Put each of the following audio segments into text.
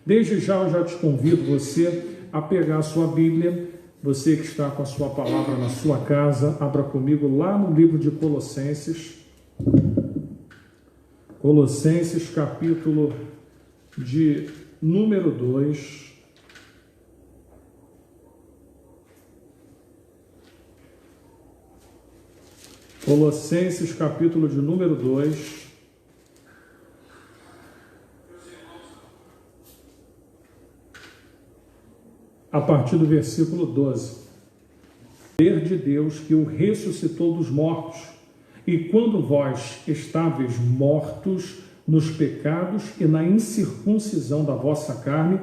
Desde já eu já te convido você a pegar a sua Bíblia, você que está com a sua palavra na sua casa, abra comigo lá no livro de Colossenses, Colossenses capítulo de número 2, Colossenses capítulo de número 2, a partir do versículo 12. Poder de Deus que o ressuscitou dos mortos, e quando vós estáveis mortos nos pecados e na incircuncisão da vossa carne,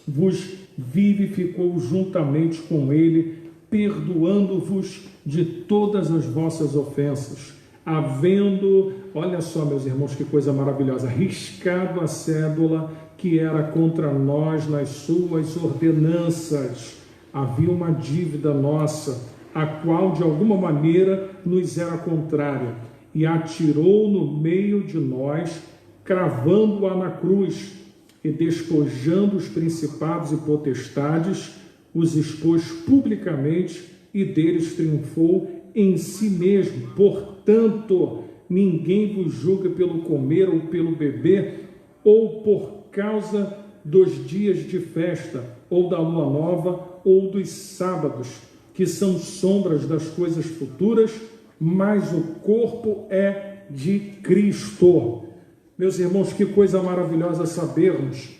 vos vivificou juntamente com ele, perdoando-vos de todas as vossas ofensas, havendo, olha só meus irmãos, que coisa maravilhosa, riscado a cédula que era contra nós nas suas ordenanças. Havia uma dívida nossa, a qual de alguma maneira nos era contrária, e atirou no meio de nós, cravando-a na cruz, e despojando os principados e potestades, os expôs publicamente, e deles triunfou em si mesmo. Portanto, ninguém vos julga pelo comer ou pelo beber, ou por causa dos dias de festa, ou da lua nova, ou dos sábados, que são sombras das coisas futuras, mas o corpo é de Cristo. Meus irmãos, que coisa maravilhosa sabermos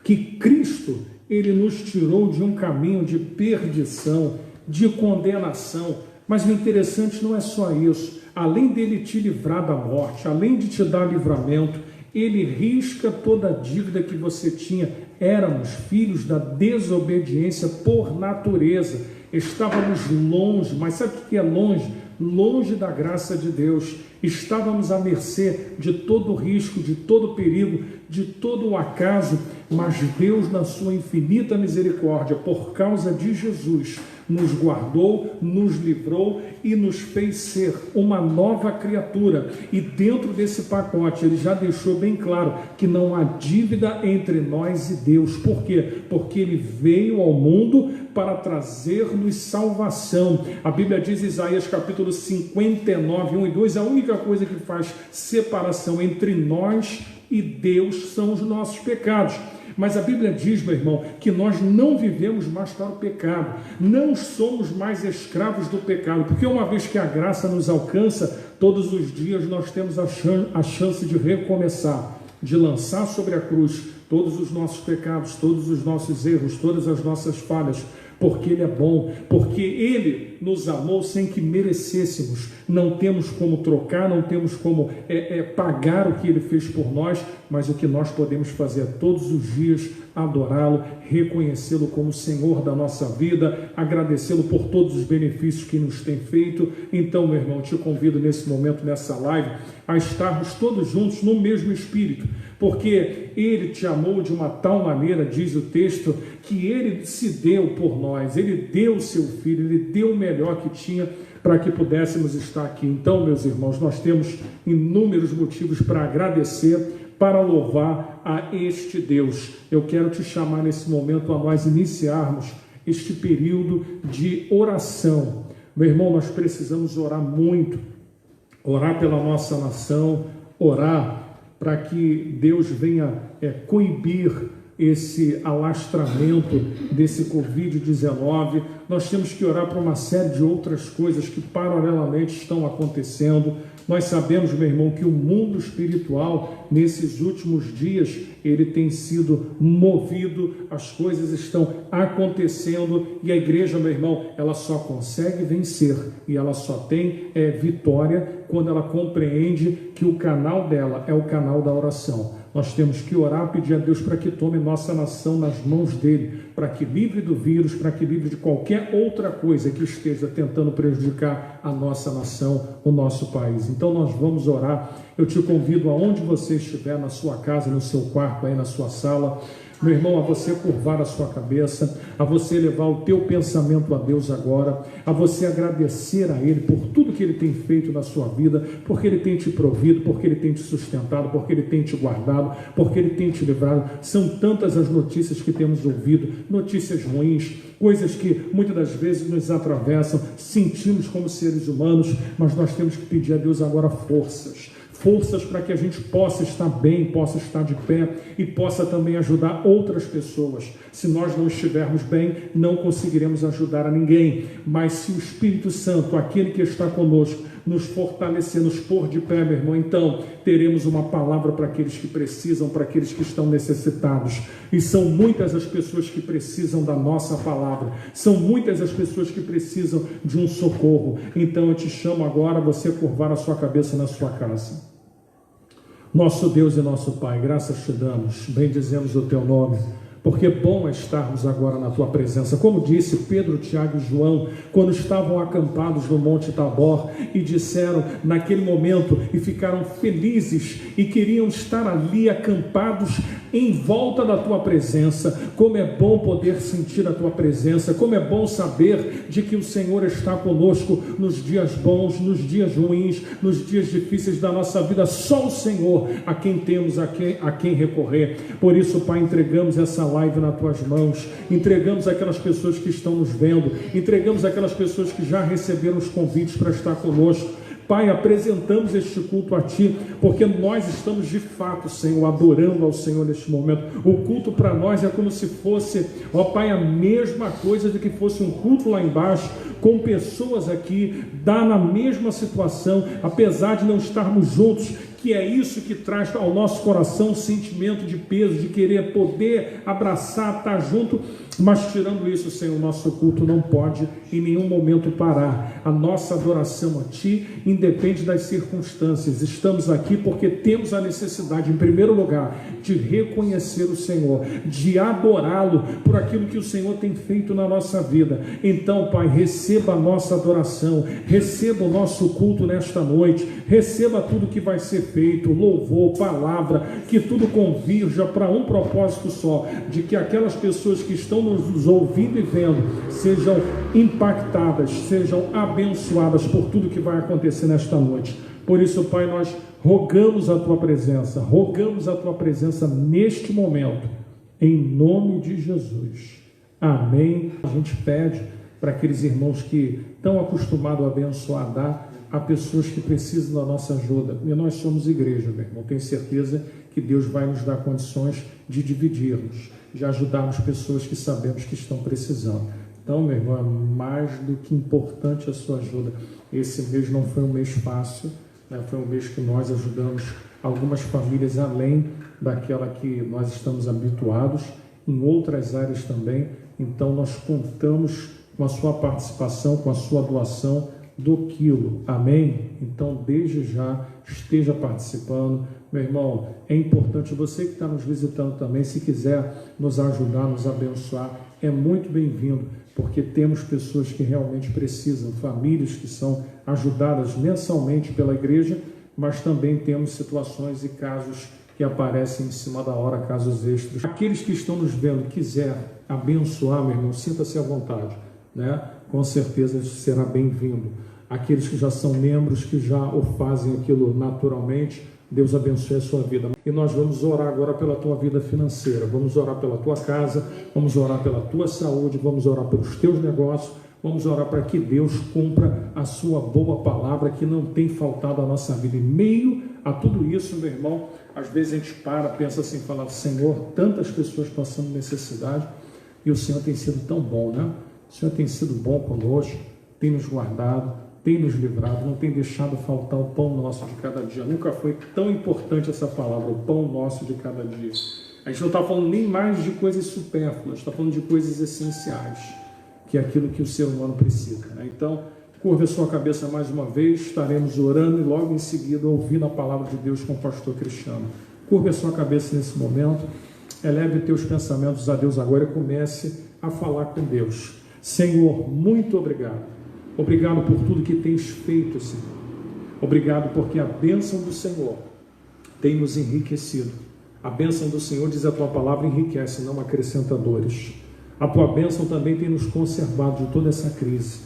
que Cristo, ele nos tirou de um caminho de perdição, de condenação. Mas o interessante não é só isso. Além dele te livrar da morte, além de te dar livramento, ele risca toda a dívida que você tinha. Éramos filhos da desobediência por natureza. Estávamos longe, mas sabe o que é longe? Longe da graça de Deus. Estávamos à mercê de todo risco, de todo perigo, de todo o acaso, mas Deus, na sua infinita misericórdia, por causa de Jesus, nos guardou, nos livrou e nos fez ser uma nova criatura. E dentro desse pacote, ele já deixou bem claro que não há dívida entre nós e Deus. Por quê? Porque ele veio ao mundo para trazer-nos salvação. A Bíblia diz, Isaías capítulo 59, 1 e 2, a única coisa que faz separação entre nós e Deus são os nossos pecados. Mas a Bíblia diz, meu irmão, que nós não vivemos mais para o pecado, não somos mais escravos do pecado, porque uma vez que a graça nos alcança, todos os dias nós temos a chance de recomeçar, de lançar sobre a cruz todos os nossos pecados, todos os nossos erros, todas as nossas falhas, porque Ele é bom, porque Ele nos amou sem que merecêssemos. Não temos como trocar, não temos como pagar o que Ele fez por nós, mas o que nós podemos fazer todos os dias, adorá-lo, reconhecê-lo como Senhor da nossa vida, agradecê-lo por todos os benefícios que nos tem feito. Então, meu irmão, te convido nesse momento, nessa live, a estarmos todos juntos no mesmo espírito, porque Ele te amou de uma tal maneira, diz o texto, que Ele se deu por nós, Ele deu o seu Filho, Ele deu o melhor que tinha para que pudéssemos estar aqui. Então, meus irmãos, nós temos inúmeros motivos para agradecer, para louvar a este Deus. Eu quero te chamar nesse momento a nós iniciarmos este período de oração. Meu irmão, nós precisamos orar muito, orar pela nossa nação, orar para que Deus venha coibir esse alastramento desse Covid-19. Nós temos que orar para uma série de outras coisas que paralelamente estão acontecendo. Nós sabemos, meu irmão, que o mundo espiritual, nesses últimos dias, ele tem sido movido, as coisas estão acontecendo, e a igreja, meu irmão, ela só consegue vencer, e ela só tem vitória quando ela compreende que o canal dela é o canal da oração. Nós temos que orar, pedir a Deus para que tome nossa nação nas mãos dele, para que livre do vírus, para que livre de qualquer outra coisa que esteja tentando prejudicar a nossa nação, o nosso país. Então nós vamos orar. Eu te convido, aonde você estiver, na sua casa, no seu quarto, aí na sua sala, Meu irmão, a você curvar a sua cabeça, a você levar o teu pensamento a Deus agora, a você agradecer a Ele por tudo que Ele tem feito na sua vida, porque Ele tem te provido, porque Ele tem te sustentado, porque Ele tem te guardado, porque Ele tem te livrado. São tantas as notícias que temos ouvido, notícias ruins, coisas que muitas das vezes nos atravessam, sentimos como seres humanos, mas nós temos que pedir a Deus agora forças para que a gente possa estar bem, possa estar de pé e possa também ajudar outras pessoas. Se nós não estivermos bem, não conseguiremos ajudar a ninguém, mas se o Espírito Santo, aquele que está conosco, nos fortalecer, nos pôr de pé, meu irmão, então teremos uma palavra para aqueles que precisam, para aqueles que estão necessitados. E são muitas as pessoas que precisam da nossa palavra, são muitas as pessoas que precisam de um socorro. Então eu te chamo agora a você curvar a sua cabeça na sua casa. Nosso Deus e nosso Pai, graças te damos, bendizemos o teu nome, porque bom é estarmos agora na tua presença. Como disse Pedro, Tiago e João, quando estavam acampados no Monte Tabor e disseram naquele momento e ficaram felizes e queriam estar ali acampados em volta da tua presença. Como é bom poder sentir a tua presença, como é bom saber de que o Senhor está conosco nos dias bons, nos dias ruins, nos dias difíceis da nossa vida. Só o Senhor a quem temos a quem recorrer. Por isso, Pai, entregamos essa live nas tuas mãos, entregamos aquelas pessoas que estão nos vendo, entregamos aquelas pessoas que já receberam os convites para estar conosco. Pai, apresentamos este culto a Ti, porque nós estamos de fato, Senhor, adorando ao Senhor neste momento. O culto para nós é como se fosse, ó Pai, a mesma coisa de que fosse um culto lá embaixo, com pessoas aqui, na mesma situação, apesar de não estarmos juntos, que é isso que traz ao nosso coração um sentimento de peso, de querer poder abraçar, estar junto, mas tirando isso, Senhor, o nosso culto não pode em nenhum momento parar. A nossa adoração a Ti independe das circunstâncias. Estamos aqui porque temos a necessidade, em primeiro lugar, de reconhecer o Senhor, de adorá-lo por aquilo que o Senhor tem feito na nossa vida. Então, Pai, receba a nossa adoração, receba o nosso culto nesta noite, receba tudo que vai ser feito, louvor, palavra, que tudo convirja para um propósito só, de que aquelas pessoas que estão nos ouvindo e vendo sejam impactadas, sejam abençoadas por tudo que vai acontecer nesta noite. Por isso, Pai, nós rogamos a Tua presença neste momento, em nome de Jesus. Amém. A gente pede para aqueles irmãos que estão acostumados a abençoar, dar a pessoas que precisam da nossa ajuda. E nós somos igreja, meu irmão. Tenho certeza que Deus vai nos dar condições de dividirmos, de ajudarmos pessoas que sabemos que estão precisando. Então, meu irmão, é mais do que importante a sua ajuda. Esse mês não foi um mês fácil, né? Foi um mês que nós ajudamos algumas famílias além daquela que nós estamos habituados, em outras áreas também. Então, nós contamos com a sua participação, com a sua doação do quilo, amém? Então, desde já, esteja participando. Meu irmão, é importante, você que está nos visitando também, se quiser nos ajudar, nos abençoar, é muito bem-vindo, porque temos pessoas que realmente precisam, famílias que são ajudadas mensalmente pela igreja, mas também temos situações e casos que aparecem em cima da hora, casos extras. Aqueles que estão nos vendo, quiser abençoar, meu irmão, sinta-se à vontade, né? Com certeza será bem-vindo. Aqueles que já são membros, que já o fazem aquilo naturalmente, Deus abençoe a sua vida. E nós vamos orar agora pela tua vida financeira, vamos orar pela tua casa, vamos orar pela tua saúde, vamos orar pelos teus negócios, vamos orar para que Deus cumpra a sua boa palavra, que não tem faltado à nossa vida. Em meio a tudo isso, meu irmão, às vezes a gente pensa assim, fala, Senhor, tantas pessoas passando necessidade, e o Senhor tem sido tão bom, né? O Senhor tem sido bom conosco, tem nos guardado, tem nos livrado, não tem deixado faltar o pão nosso de cada dia. Nunca foi tão importante essa palavra, o pão nosso de cada dia. A gente não está falando nem mais de coisas supérfluas, está falando de coisas essenciais, que é aquilo que o ser humano precisa, né? Então, curva a sua cabeça mais uma vez, estaremos orando e logo em seguida ouvindo a palavra de Deus com o pastor Cristiano. Curva a sua cabeça nesse momento, eleve teus pensamentos a Deus agora e comece a falar com Deus. Senhor, muito obrigado. Obrigado por tudo que tens feito, Senhor. Obrigado porque a bênção do Senhor tem nos enriquecido. A bênção do Senhor, diz a tua palavra, enriquece, não acrescenta dores. A tua bênção também tem nos conservado de toda essa crise.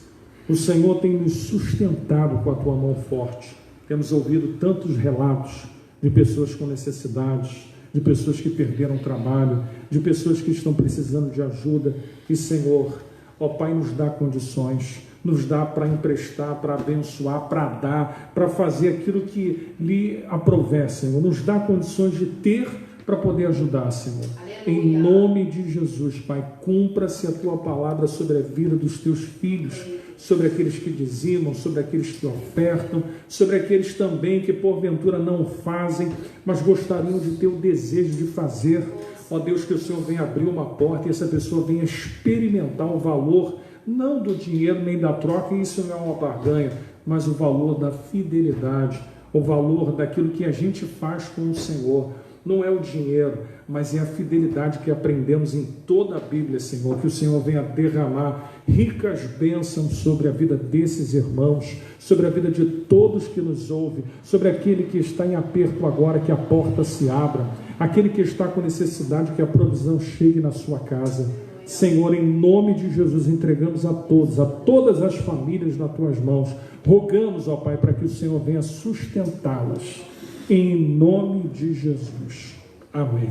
O Senhor tem nos sustentado com a tua mão forte. Temos ouvido tantos relatos de pessoas com necessidades, de pessoas que perderam o trabalho, de pessoas que estão precisando de ajuda. E, Senhor, ó Pai, nos dá condições, nos dá para emprestar, para abençoar, para dar, para fazer aquilo que lhe aprouver, Senhor. Nos dá condições de ter para poder ajudar, Senhor. Aleluia. Em nome de Jesus, Pai, cumpra-se a tua palavra sobre a vida dos teus filhos, sobre aqueles que dizimam, sobre aqueles que ofertam, sobre aqueles também que porventura não fazem, mas gostariam de ter o desejo de fazer. Ó Deus, que o Senhor venha abrir uma porta e essa pessoa venha experimentar o valor, não do dinheiro nem da troca, isso não é uma barganha, mas o valor da fidelidade, o valor daquilo que a gente faz com o Senhor. Não é o dinheiro, mas é a fidelidade que aprendemos em toda a Bíblia, Senhor. Que o Senhor venha derramar ricas bênçãos sobre a vida desses irmãos, sobre a vida de todos que nos ouvem, sobre aquele que está em aperto agora, que a porta se abra, aquele que está com necessidade, que a provisão chegue na sua casa. Senhor, em nome de Jesus, entregamos a todas as famílias nas tuas mãos. Rogamos, ó Pai, para que o Senhor venha sustentá-las. Em nome de Jesus. Amém.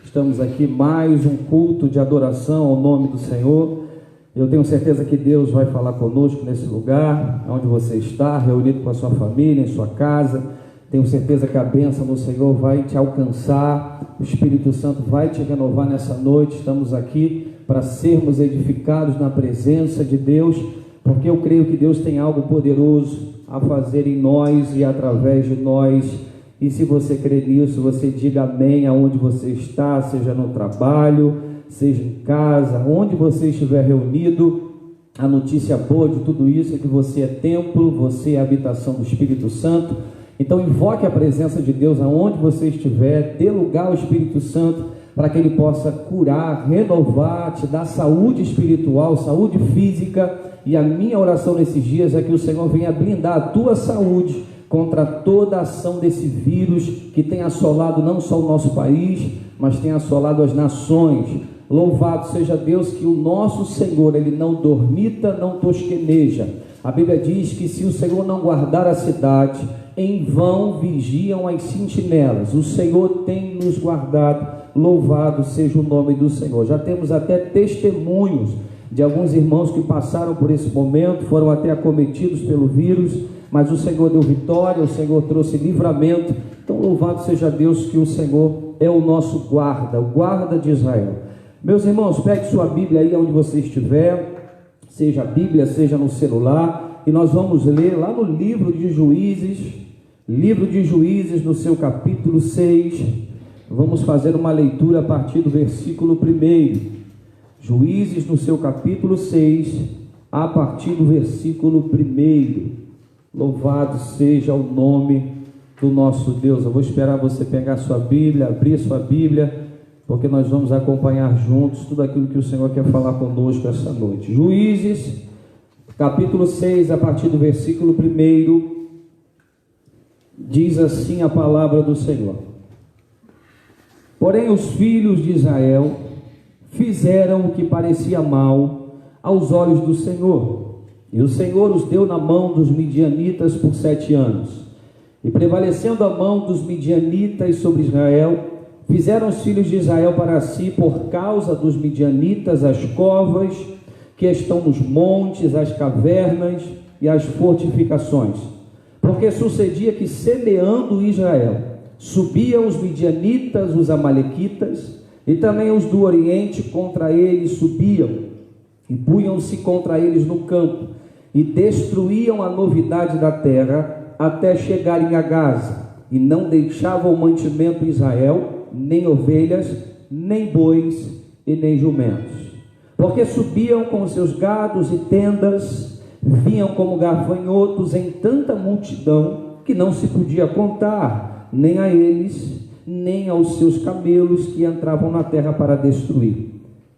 Estamos aqui mais um culto de adoração ao nome do Senhor. Eu tenho certeza que Deus vai falar conosco nesse lugar, onde você está, reunido com a sua família, em sua casa. Tenho certeza que a bênção do Senhor vai te alcançar, o Espírito Santo vai te renovar nessa noite. Estamos aqui para sermos edificados na presença de Deus, porque eu creio que Deus tem algo poderoso a fazer em nós e através de nós. E se você crê nisso, você diga amém aonde você está, seja no trabalho, seja em casa, onde você estiver reunido. A notícia boa de tudo isso é que você é templo, você é habitação do Espírito Santo. Então invoque a presença de Deus aonde você estiver, dê lugar ao Espírito Santo para que Ele possa curar, renovar, te dar saúde espiritual, saúde física. E a minha oração nesses dias é que o Senhor venha blindar a tua saúde contra toda a ação desse vírus que tem assolado não só o nosso país, mas tem assolado as nações. Louvado seja Deus que o nosso Senhor, Ele não dormita, não tosqueneja. A Bíblia diz que se o Senhor não guardar a cidade, em vão vigiam as sentinelas. O Senhor tem nos guardado, louvado seja o nome do Senhor. Já temos até testemunhos de alguns irmãos que passaram por esse momento, foram até acometidos pelo vírus, mas o Senhor deu vitória, o Senhor trouxe livramento. Então louvado seja Deus que o Senhor é o nosso guarda, o guarda de Israel. Meus irmãos, pegue sua Bíblia aí onde você estiver, seja a Bíblia, seja no celular, e nós vamos ler lá no livro de Juízes, no seu capítulo 6, vamos fazer uma leitura a partir do versículo 1. Juízes, no seu capítulo 6, a partir do versículo 1. Louvado seja o nome do nosso Deus. Eu vou esperar você pegar sua Bíblia, abrir sua Bíblia, porque nós vamos acompanhar juntos tudo aquilo que o Senhor quer falar conosco essa noite. Juízes, capítulo 6, a partir do versículo 1, diz assim a palavra do Senhor: Porém os filhos de Israel fizeram o que parecia mal aos olhos do Senhor, e o Senhor os deu na mão dos midianitas por 7 anos. E prevalecendo a mão dos midianitas sobre Israel, fizeram os filhos de Israel para si, por causa dos midianitas, as covas que estão nos montes, as cavernas e as fortificações. Porque sucedia que, semeando Israel, subiam os midianitas, os amalequitas, e também os do Oriente contra eles subiam, e punham-se contra eles no campo, e destruíam a novidade da terra, até chegarem a Gaza, e não deixavam mantimento em Israel, nem ovelhas, nem bois, e nem jumentos. Porque subiam com seus gados e tendas, vinham como gafanhotos em tanta multidão, que não se podia contar, nem a eles, nem aos seus camelos que entravam na terra para destruir.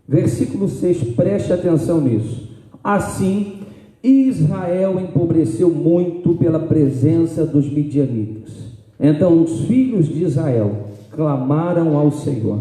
Versículo 6, preste atenção nisso. Assim, Israel empobreceu muito pela presença dos midianitas. Então os filhos de Israel clamaram ao Senhor.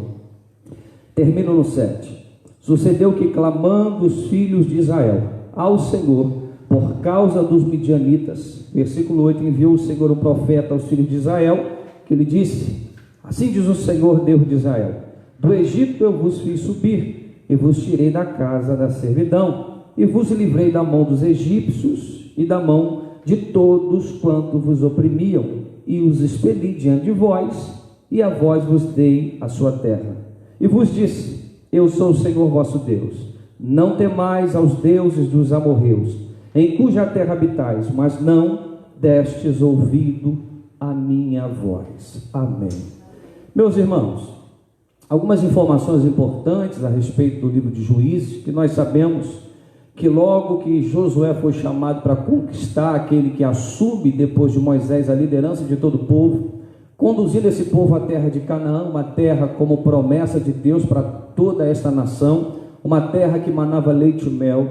Termino no 7. Sucedeu que, clamando os filhos de Israel ao Senhor por causa dos midianitas, versículo 8, enviou o Senhor um profeta aos filhos de Israel, que lhe disse: assim diz o Senhor, Deus de Israel: do Egito eu vos fiz subir, e vos tirei da casa da servidão, e vos livrei da mão dos egípcios e da mão de todos quanto vos oprimiam, e os expeli diante de vós, e a vós vos dei a sua terra. E vos disse: eu sou o Senhor vosso Deus. Não temais aos deuses dos amorreus, em cuja terra habitais, mas não destes ouvido a minha voz. Amém. Meus irmãos, algumas informações importantes a respeito do livro de Juízes, que nós sabemos que logo que Josué foi chamado para conquistar, aquele que assume depois de Moisés a liderança de todo o povo, conduzindo esse povo à terra de Canaã, uma terra como promessa de Deus para toda esta nação, uma terra que manava leite e mel.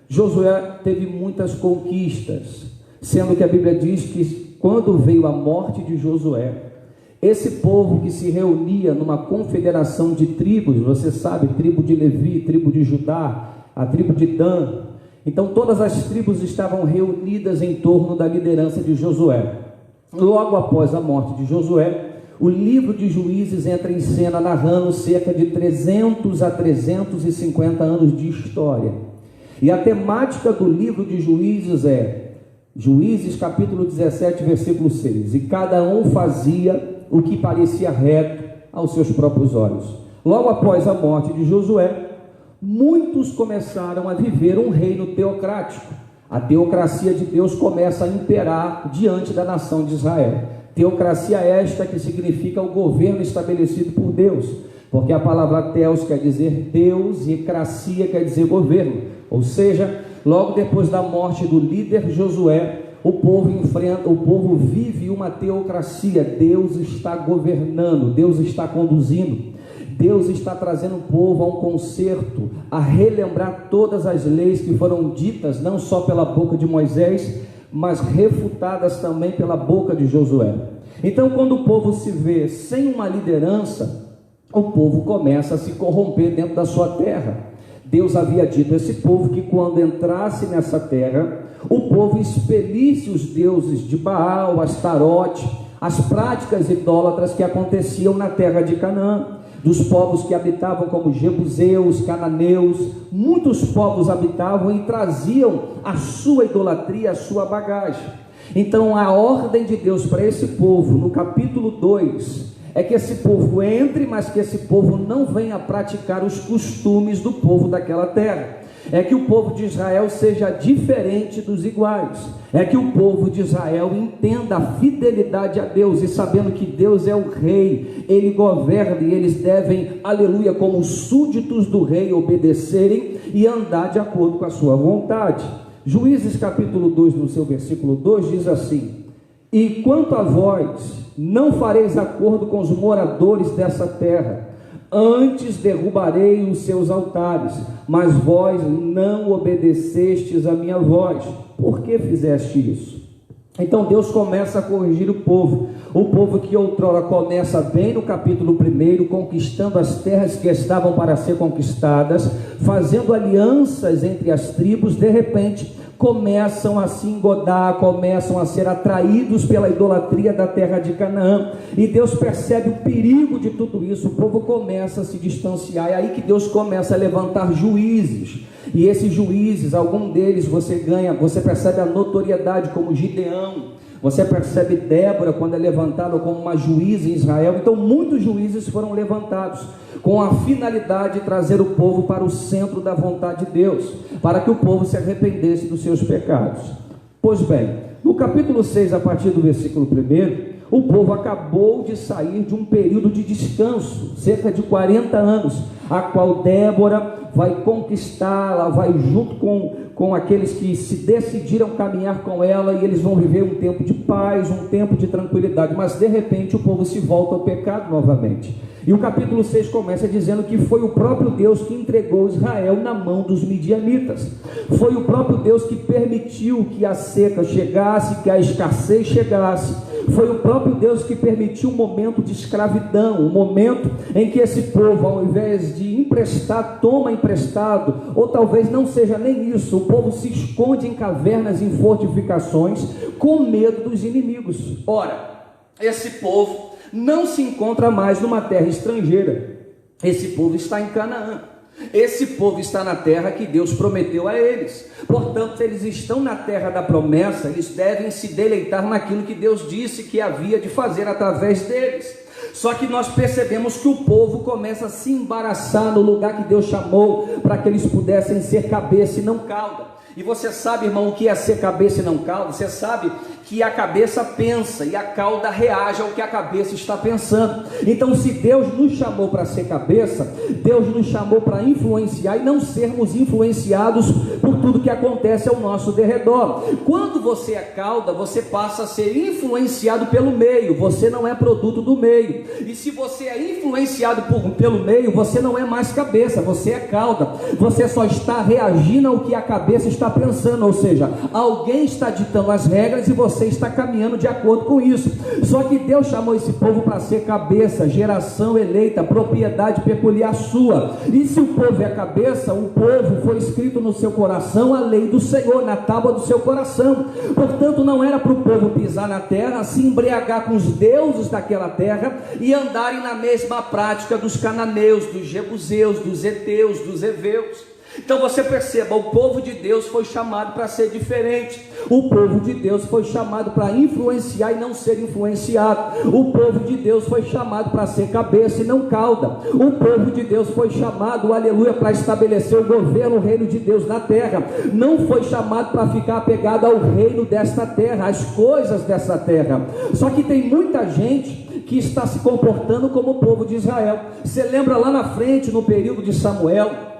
Josué teve muitas conquistas, sendo que a Bíblia diz que quando veio a morte de Josué, esse povo que se reunia numa confederação de tribos, você sabe, tribo de Levi, tribo de Judá, a tribo de Dan, então todas as tribos estavam reunidas em torno da liderança de Josué. Logo após a morte de Josué, o livro de Juízes entra em cena, narrando cerca de 300 a 350 anos de história. E a temática do livro de Juízes é Juízes capítulo 17, versículo 6. E cada um fazia o que parecia reto aos seus próprios olhos. Logo após a morte de Josué, muitos começaram a viver um reino teocrático. A teocracia de Deus começa a imperar diante da nação de Israel. Teocracia esta que significa o governo estabelecido por Deus, porque a palavra teos quer dizer Deus e cracia quer dizer governo. Ou seja, logo depois da morte do líder Josué, o povo vive uma teocracia. Deus está governando, Deus está conduzindo, Deus está trazendo o povo a um concerto, a relembrar todas as leis que foram ditas não só pela boca de Moisés, mas refutadas também pela boca de Josué. Então, quando o povo se vê sem uma liderança, o povo começa a se corromper dentro da sua terra. Deus havia dito a esse povo que quando entrasse nessa terra, o povo expelisse os deuses de Baal, Astarote, as práticas idólatras que aconteciam na terra de Canaã, dos povos que habitavam como jebuseus, cananeus. Muitos povos habitavam e traziam a sua idolatria, a sua bagagem. Então a ordem de Deus para esse povo, no capítulo 2, é que esse povo entre, mas que esse povo não venha praticar os costumes do povo daquela terra. É que o povo de Israel seja diferente dos iguais. É que o povo de Israel entenda a fidelidade a Deus, e sabendo que Deus é o rei, ele governa, e eles devem, aleluia, como súditos do rei, obedecerem e andar de acordo com a sua vontade. Juízes capítulo 2, no seu versículo 2, diz assim: e quanto a vós, não fareis acordo com os moradores dessa terra, antes derrubarei os seus altares, mas vós não obedecestes a minha voz. Por que fizeste isso? Então Deus começa a corrigir o povo que outrora começa bem no capítulo 1, conquistando as terras que estavam para ser conquistadas, fazendo alianças entre as tribos. De repente começam a se engodar, começam a ser atraídos pela idolatria da terra de Canaã, e Deus percebe o perigo de tudo isso. O povo começa a se distanciar, é aí que Deus começa a levantar juízes, e esses juízes, algum deles você percebe a notoriedade, como Gideão. Você percebe Débora, quando é levantada como uma juíza em Israel. Então muitos juízes foram levantados com a finalidade de trazer o povo para o centro da vontade de Deus, para que o povo se arrependesse dos seus pecados. Pois bem, no capítulo 6, a partir do versículo 1, o povo acabou de sair de um período de descanso, cerca de 40 anos, a qual Débora vai conquistar. Ela vai junto com aqueles que se decidiram caminhar com ela, e eles vão viver um tempo de paz, um tempo de tranquilidade. Mas de repente o povo se volta ao pecado novamente, e o capítulo 6 começa dizendo que foi o próprio Deus que entregou Israel na mão dos midianitas. Foi o próprio Deus que permitiu que a seca chegasse, que a escassez chegasse. Foi o próprio Deus que permitiu um momento de escravidão, um momento em que esse povo, ao invés de emprestar, toma emprestado, ou talvez não seja nem isso, o povo se esconde em cavernas, em fortificações, com medo dos inimigos. Ora, esse povo não se encontra mais numa terra estrangeira, esse povo está em Canaã. Esse povo está na terra que Deus prometeu a eles. Portanto, eles estão na terra da promessa, eles devem se deleitar naquilo que Deus disse que havia de fazer através deles. Só que nós percebemos que o povo começa a se embaraçar no lugar que Deus chamou para que eles pudessem ser cabeça e não cauda. E você sabe, irmão, o que é ser cabeça e não cauda? Você sabe que a cabeça pensa e a cauda reage ao que a cabeça está pensando. Então, se Deus nos chamou para ser cabeça, Deus nos chamou para influenciar e não sermos influenciados por tudo que acontece ao nosso derredor. Quando você é cauda, você passa a ser influenciado pelo meio, você não é produto do meio. E se você é influenciado pelo meio, você não é mais cabeça, você é cauda. Você só está reagindo ao que a cabeça está pensando, ou seja, alguém está ditando as regras e você está caminhando de acordo com isso. Só que Deus chamou esse povo para ser cabeça, geração eleita, propriedade peculiar sua. E se o povo é cabeça, o povo foi escrito no seu coração a lei do Senhor, na tábua do seu coração. Portanto, não era para o povo pisar na terra, se embriagar com os deuses daquela terra e andarem na mesma prática dos cananeus, dos jebuseus, dos heteus, dos heveus. Então você perceba, o povo de Deus foi chamado para ser diferente. O povo de Deus foi chamado para influenciar e não ser influenciado. O povo de Deus foi chamado para ser cabeça e não cauda. O povo de Deus foi chamado, aleluia, para estabelecer o governo, o reino de Deus na terra. Não foi chamado para ficar apegado ao reino desta terra, às coisas dessa terra. Só que tem muita gente que está se comportando como o povo de Israel. Você lembra lá na frente, no período de Samuel,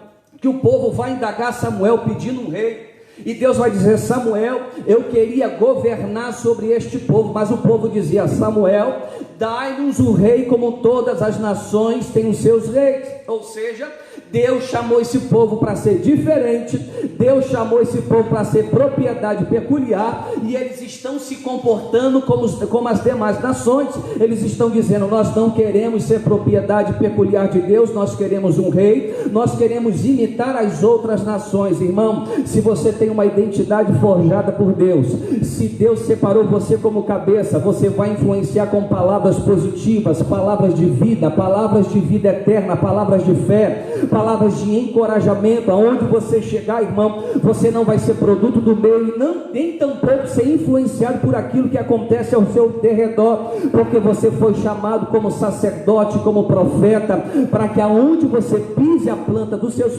que o povo vai indagar Samuel pedindo um rei, e Deus vai dizer: Samuel, eu queria governar sobre este povo, mas o povo dizia: Samuel, dai-nos um rei como todas as nações têm os seus reis. Ou seja, Deus chamou esse povo para ser diferente, Deus chamou esse povo para ser propriedade peculiar, e eles estão se comportando como as demais nações. Eles estão dizendo: nós não queremos ser propriedade peculiar de Deus, nós queremos um rei, nós queremos imitar as outras nações. Irmão, se você tem uma identidade forjada por Deus, se Deus separou você como cabeça, você vai influenciar com palavras positivas, palavras de vida eterna, palavras de fé, palavras de encorajamento. Aonde você chegar, irmão, você não vai ser produto do meio, nem tampouco ser influenciado por aquilo que acontece ao seu derredor, porque você foi chamado como sacerdote, como profeta, para que aonde você pise a planta dos seus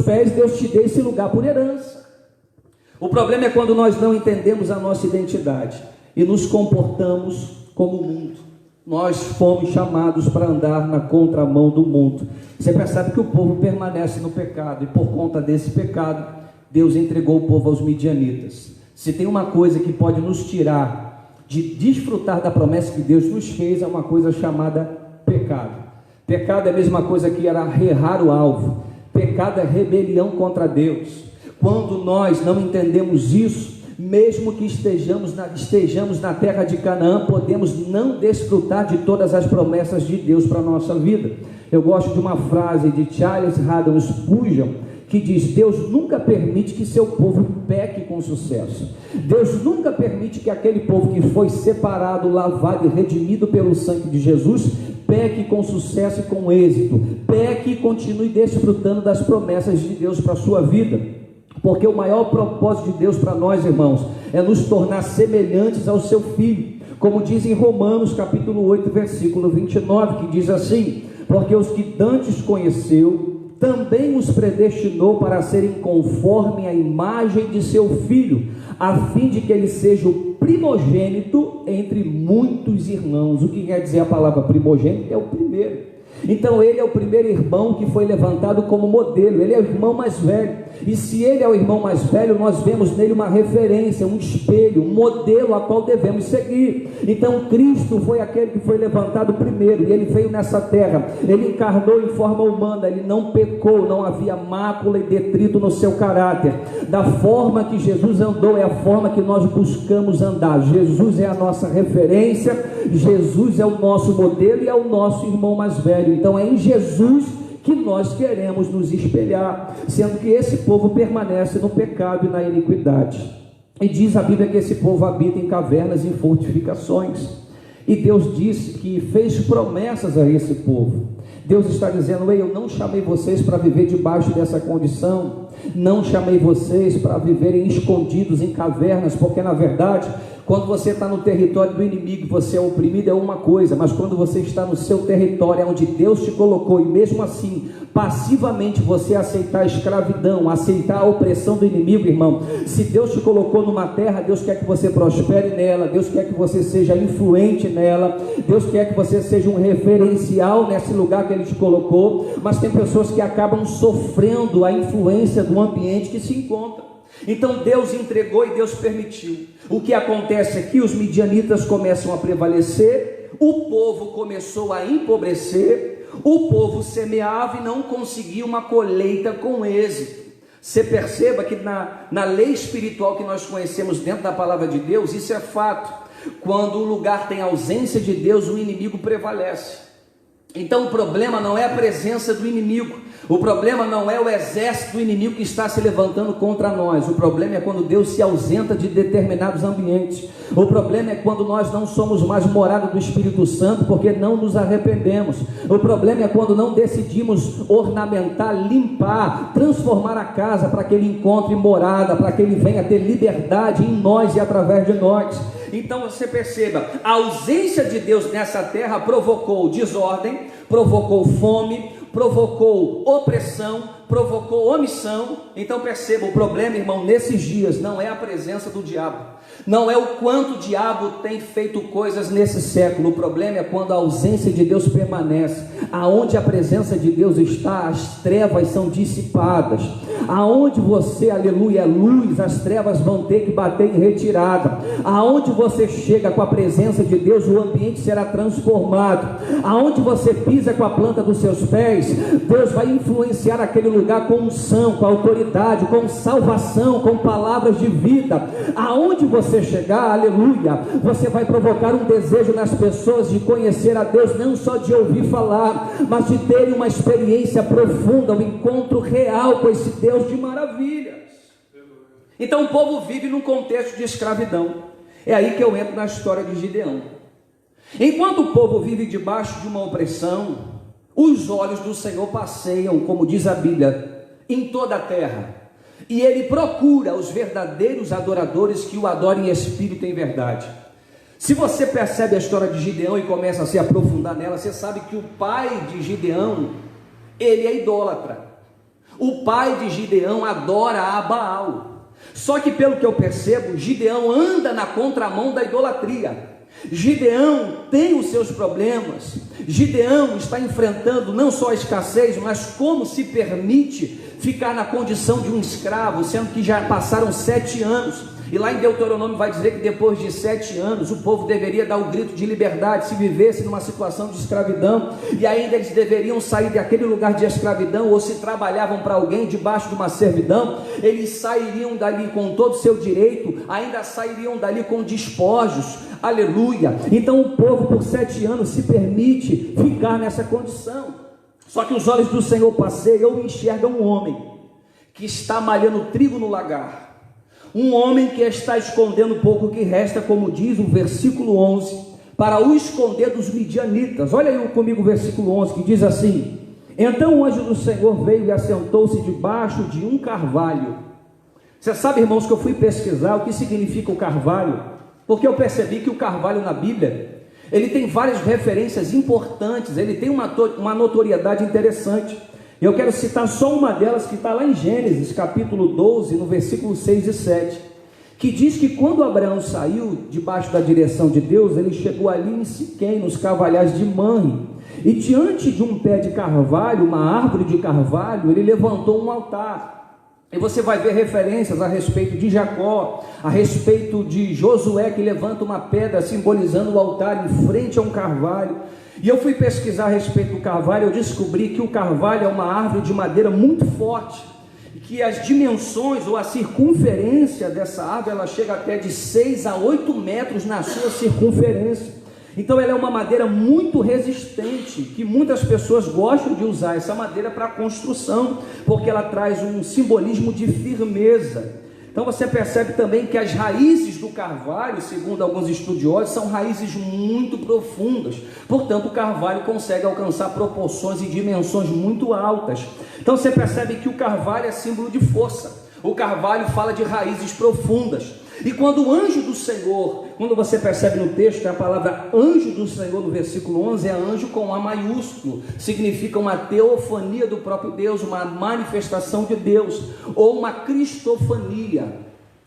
pés, Deus te dê esse lugar por herança. O problema é quando nós não entendemos a nossa identidade e nos comportamos como o mundo. Nós fomos chamados para andar na contramão do mundo. Você percebe que o povo permanece no pecado, e por conta desse pecado, Deus entregou o povo aos midianitas. Se tem uma coisa que pode nos tirar de desfrutar da promessa que Deus nos fez, é uma coisa chamada pecado. Pecado é a mesma coisa que era errar o alvo. Pecado é rebelião contra Deus. Quando nós não entendemos isso, mesmo que estejamos na terra de Canaã, podemos não desfrutar de todas as promessas de Deus para a nossa vida. Eu gosto de uma frase de Charles Haddon Spurgeon, que diz: Deus nunca permite que seu povo peque com sucesso. Deus nunca permite que aquele povo que foi separado, lavado e redimido pelo sangue de Jesus, peque com sucesso e com êxito, peque e continue desfrutando das promessas de Deus para a sua vida. Porque o maior propósito de Deus para nós, irmãos, é nos tornar semelhantes ao seu Filho, como diz em Romanos capítulo 8, versículo 29, que diz assim: porque os que dantes conheceu, também os predestinou para serem conforme a imagem de seu Filho, a fim de que ele seja o primogênito entre muitos irmãos. O que quer dizer a palavra primogênito? É o primeiro. Então ele é o primeiro irmão que foi levantado como modelo, ele é o irmão mais velho. E se ele é o irmão mais velho, nós vemos nele uma referência, um espelho, um modelo a qual devemos seguir. Então Cristo foi aquele que foi levantado primeiro, e ele veio nessa terra, ele encarnou em forma humana, ele não pecou, não havia mácula e detrito no seu caráter. Da forma que Jesus andou é a forma que nós buscamos andar. Jesus é a nossa referência, Jesus é o nosso modelo e é o nosso irmão mais velho. Então é em Jesus que nós queremos nos espelhar, sendo que esse povo permanece no pecado e na iniquidade. E diz a Bíblia que esse povo habita em cavernas e fortificações. E Deus disse que fez promessas a esse povo. Deus está dizendo: ei, eu não chamei vocês para viver debaixo dessa condição, não chamei vocês para viverem escondidos em cavernas, porque na verdade, quando você está no território do inimigo e você é oprimido é uma coisa, mas quando você está no seu território, onde Deus te colocou, e mesmo assim, passivamente você aceitar a escravidão, aceitar a opressão do inimigo, irmão, se Deus te colocou numa terra, Deus quer que você prospere nela, Deus quer que você seja influente nela, Deus quer que você seja um referencial nesse lugar que Ele te colocou, mas tem pessoas que acabam sofrendo a influência do ambiente que se encontra. Então Deus entregou e Deus permitiu. O que acontece aqui? Os midianitas começam a prevalecer, o povo começou a empobrecer, o povo semeava e não conseguia uma colheita com êxito. Você perceba que na lei espiritual que nós conhecemos dentro da palavra de Deus, isso é fato. Quando um lugar tem ausência de Deus, o inimigo prevalece. Então o problema não é a presença do inimigo, o problema não é o exército do inimigo que está se levantando contra nós, o problema é quando Deus se ausenta de determinados ambientes, o problema é quando nós não somos mais morada do Espírito Santo, porque não nos arrependemos, o problema é quando não decidimos ornamentar, limpar, transformar a casa para que Ele encontre morada, para que Ele venha ter liberdade em nós e através de nós. Então você perceba, a ausência de Deus nessa terra provocou desordem, provocou fome, provocou opressão, provocou omissão. Então perceba, o problema, irmão, nesses dias não é a presença do diabo, não é o quanto o diabo tem feito coisas nesse século, o problema é quando a ausência de Deus permanece. Aonde a presença de Deus está, as trevas são dissipadas. Aonde você, aleluia, é luz, as trevas vão ter que bater em retirada. Aonde você chega com a presença de Deus, o ambiente será transformado. Aonde você pisa com a planta dos seus pés, Deus vai influenciar aquele lugar com unção, com autoridade, com salvação, com palavras de vida. Aonde você chegar, aleluia, você vai provocar um desejo nas pessoas de conhecer a Deus, não só de ouvir falar, mas de terem uma experiência profunda, um encontro real com esse Deus de maravilhas. Então o povo vive num contexto de escravidão. É aí que eu entro na história de Gideão. Enquanto o povo vive debaixo de uma opressão, os olhos do Senhor passeiam, como diz a Bíblia, em toda a terra, e Ele procura os verdadeiros adoradores que o adorem em espírito e em verdade. Se você percebe a história de Gideão e começa a se aprofundar nela, você sabe que o pai de Gideão, ele é idólatra. O pai de Gideão adora a Baal. Só que pelo que eu percebo, Gideão anda na contramão da idolatria. Gideão tem os seus problemas. Gideão está enfrentando não só a escassez, mas como se permite ficar na condição de um escravo, sendo que já passaram 7 anos. E lá em Deuteronômio vai dizer que depois de 7 anos o povo deveria dar o grito de liberdade se vivesse numa situação de escravidão, e ainda eles deveriam sair daquele lugar de escravidão, ou se trabalhavam para alguém debaixo de uma servidão, eles sairiam dali com todo o seu direito, ainda sairiam dali com despojos, aleluia. Então o povo por 7 anos se permite ficar nessa condição. Só que os olhos do Senhor passeiam e enxergam um homem que está malhando trigo no lagar, um homem que está escondendo um pouco que resta, como diz o versículo 11, para o esconder dos midianitas. Olha aí comigo o versículo 11, que diz assim: então o anjo do Senhor veio e assentou-se debaixo de um carvalho. Você sabe, irmãos, que eu fui pesquisar o que significa o carvalho, porque eu percebi que o carvalho na Bíblia, ele tem várias referências importantes, ele tem uma notoriedade interessante. Eu quero citar só uma delas que está lá em Gênesis capítulo 12, no versículo 6 e 7, que diz que quando Abraão saiu debaixo da direção de Deus, ele chegou ali em Siquém, nos carvalhais de Manre, e diante de um pé de carvalho, uma árvore de carvalho, ele levantou um altar. E você vai ver referências a respeito de Jacó, a respeito de Josué que levanta uma pedra simbolizando o altar em frente a um carvalho. E eu fui pesquisar a respeito do carvalho, eu descobri que o carvalho é uma árvore de madeira muito forte, e que as dimensões ou a circunferência dessa árvore, ela chega até de 6 a 8 metros na sua circunferência. Então ela é uma madeira muito resistente, que muitas pessoas gostam de usar essa madeira para construção, porque ela traz um simbolismo de firmeza. Então você percebe também que as raízes do carvalho, segundo alguns estudiosos, são raízes muito profundas. Portanto, o carvalho consegue alcançar proporções e dimensões muito altas. Então você percebe que o carvalho é símbolo de força. O carvalho fala de raízes profundas. E quando o anjo do Senhor, quando você percebe no texto, a palavra anjo do Senhor no versículo 11 é anjo com A maiúsculo, significa uma teofania do próprio Deus, uma manifestação de Deus, ou uma cristofania,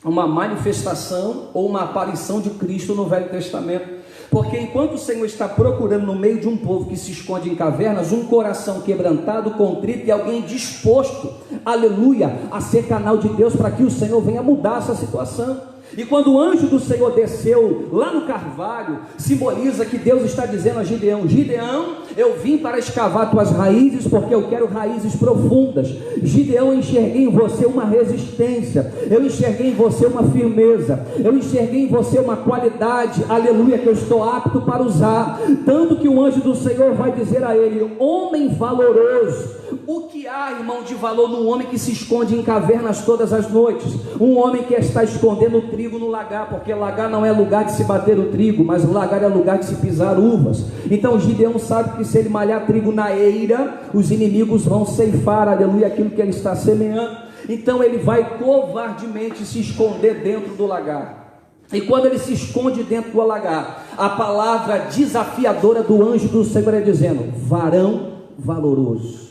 uma manifestação ou uma aparição de Cristo no Velho Testamento. Porque enquanto o Senhor está procurando no meio de um povo que se esconde em cavernas, um coração quebrantado, contrito e alguém disposto, aleluia, a ser canal de Deus para que o Senhor venha mudar essa situação. E quando o anjo do Senhor desceu lá no carvalho, simboliza que Deus está dizendo a Gideão: Gideão, eu vim para escavar tuas raízes, porque eu quero raízes profundas. Gideão, eu enxerguei em você uma resistência, eu enxerguei em você uma firmeza, eu enxerguei em você uma qualidade, aleluia, que eu estou apto para usar. Tanto que o anjo do Senhor vai dizer a ele: homem valoroso. O que há, irmão, de valor num homem que se esconde em cavernas todas as noites? Um homem que está escondendo o trigo no lagar, porque lagar não é lugar de se bater o trigo, mas lagar é lugar de se pisar uvas. Então Gideão sabe que se ele malhar trigo na eira, os inimigos vão ceifar, aleluia, aquilo que ele está semeando. Então ele vai covardemente se esconder dentro do lagar. E quando ele se esconde dentro do lagar, a palavra desafiadora do anjo do Senhor é dizendo: varão valoroso.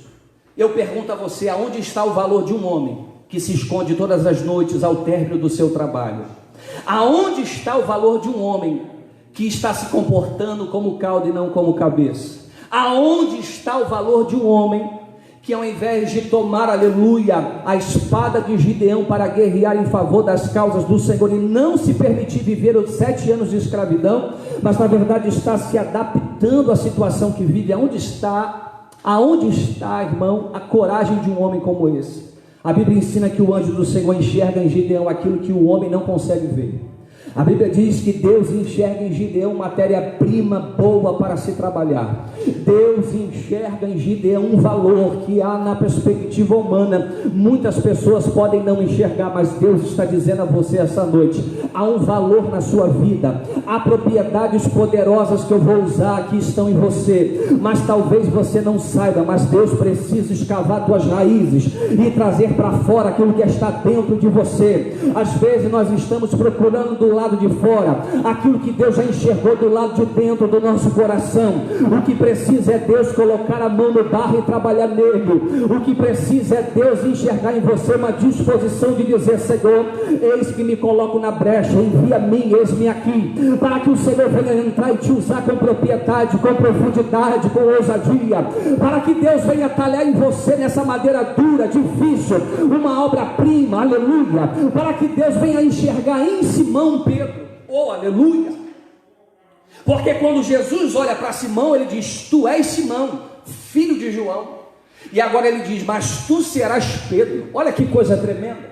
Eu pergunto a você, aonde está o valor de um homem que se esconde todas as noites ao término do seu trabalho? Aonde está o valor de um homem que está se comportando como cauda e não como cabeça? Aonde está o valor de um homem que, ao invés de tomar, aleluia, a espada de Gideão para guerrear em favor das causas do Senhor e não se permitir viver os 7 anos de escravidão, mas na verdade está se adaptando à situação que vive? Aonde está, irmão, a coragem de um homem como esse? A Bíblia ensina que o anjo do Senhor enxerga em Gideão aquilo que o homem não consegue ver. A Bíblia diz que Deus enxerga em Gideão matéria-prima boa para se trabalhar. Deus enxerga em Gideão um valor que há na perspectiva humana. Muitas pessoas podem não enxergar, mas Deus está dizendo a você essa noite: há um valor na sua vida, há propriedades poderosas que eu vou usar que estão em você, mas talvez você não saiba, mas Deus precisa escavar tuas raízes e trazer para fora aquilo que está dentro de você. Às vezes nós estamos procurando do lado de fora aquilo que Deus já enxergou do lado de dentro do nosso coração. O que precisa é Deus colocar a mão no barro e trabalhar nele. O que precisa é Deus enxergar em você uma disposição de dizer: Senhor, eis que me coloco na brecha, envia a mim, eis-me aqui, para que o Senhor venha entrar e te usar com propriedade, com profundidade, com ousadia, para que Deus venha talhar em você nessa madeira dura, difícil, uma obra-prima, aleluia, para que Deus venha enxergar em Simão Pedro, oh aleluia, porque quando Jesus olha para Simão, ele diz: tu és Simão, filho de João, e agora ele diz: mas tu serás Pedro. Olha que coisa tremenda.